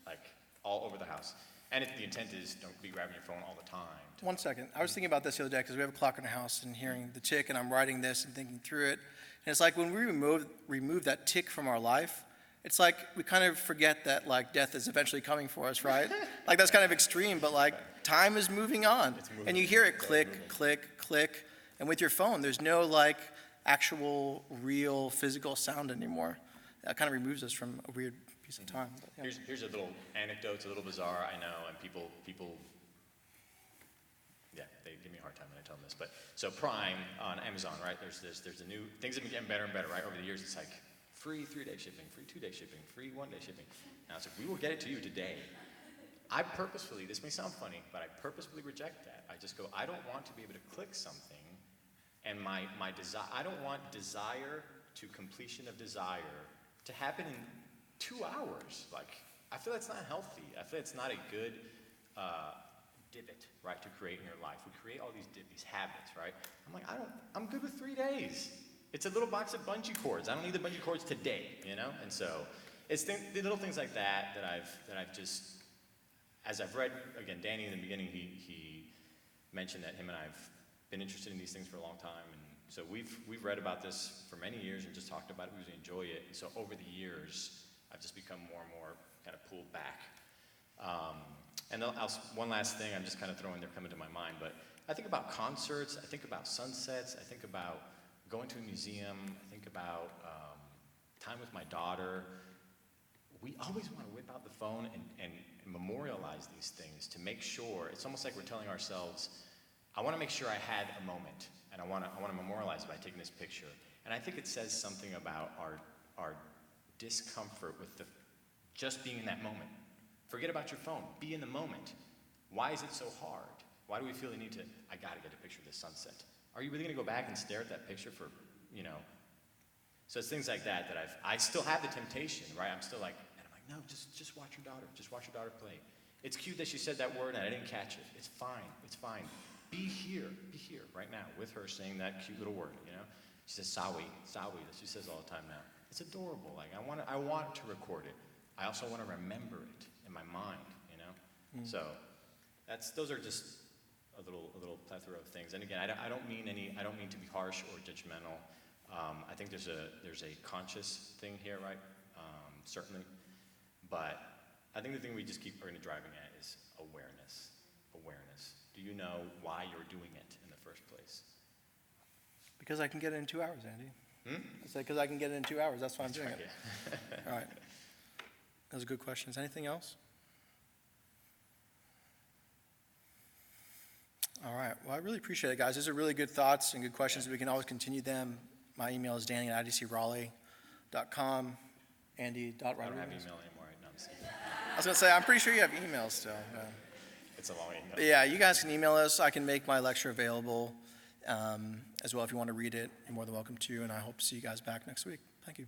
like all over the house. And if the intent is don't be grabbing your phone all the time. 1 second. I was thinking about this the other day because we have a clock in the house and hearing the tick, and I'm writing this and thinking through it. And it's like when we remove that tick from our life, it's like we kind of forget that like death is eventually coming for us, right? Like that's kind of extreme, but like time is moving on. And you hear it click, click, click. And with your phone, there's no like actual, real, physical sound anymore. That kind of removes us from a weird piece of time. But, yeah. Here's a little anecdote. It's a little bizarre, I know, and people, yeah, they give me a hard time when I tell them this. But so Prime on Amazon, right? There's a new things have been getting better and better, right? Over the years, it's like free 3-day shipping, free 2-day shipping, free 1-day shipping. Now it's like we will get it to you today. I purposefully, this may sound funny, but I purposefully reject that. I just go, I don't want to be able to click something, and my desire, I don't want desire to completion of desire to happen in 2 hours. Like, I feel that's not healthy. I feel it's not a good divot, right, to create in your life. We create all these habits, right? I'm like, I'm good with 3 days. It's a little box of bungee cords. I don't need the bungee cords today, you know? And so it's the little things like that I've just, as I've read, again, Danny in the beginning, he mentioned that him and I've been interested in these things for a long time. And so we've read about this for many years and just talked about it. We really enjoy it. And so over the years, I've just become more and more kind of pulled back. And one last thing I'm just kind of throwing there coming to my mind, but I think about concerts, I think about sunsets, I think about going to a museum, I think about time with my daughter. We always want to whip out the phone and memorialize these things to make sure, it's almost like we're telling ourselves, I want to make sure I had a moment, and I want to memorialize it by taking this picture. And I think it says something about our discomfort with just being in that moment. Forget about your phone. Be in the moment. Why is it so hard? Why do we feel the need to, I got to get a picture of this sunset? Are you really going to go back and stare at that picture for, you know? So it's things like that I still have the temptation, right? I'm still like, and I'm like, no, just watch your daughter. Just watch your daughter play. It's cute that she said that word and I didn't catch it. It's fine. It's fine. Be here right now with her saying that cute little word, you know? She says, Sawi, that she says all the time now. It's adorable. Like, I want to record it. I also want to remember it in my mind, you know? So those are just a little plethora of things. And again, I don't mean to be harsh or judgmental. I think there's a conscious thing here, right? Certainly. But I think the thing we just keep driving at is awareness. Awareness. Do you know why you're doing it in the first place? Because I can get it in 2 hours, Andy. I said, because I can get it in 2 hours. That's why I'm doing it. All right. Those are good questions. Anything else? All right. Well, I really appreciate it, guys. These are really good thoughts and good questions. We can always continue them. My email is danny@idcraleigh.com. Andy.Rodriguez. I don't have email anymore. Right now. I was going to say, I'm pretty sure you have emails still. It's a long email. But yeah, you guys can email us. I can make my lecture available as well if you want to read it. You're more than welcome to. And I hope to see you guys back next week. Thank you.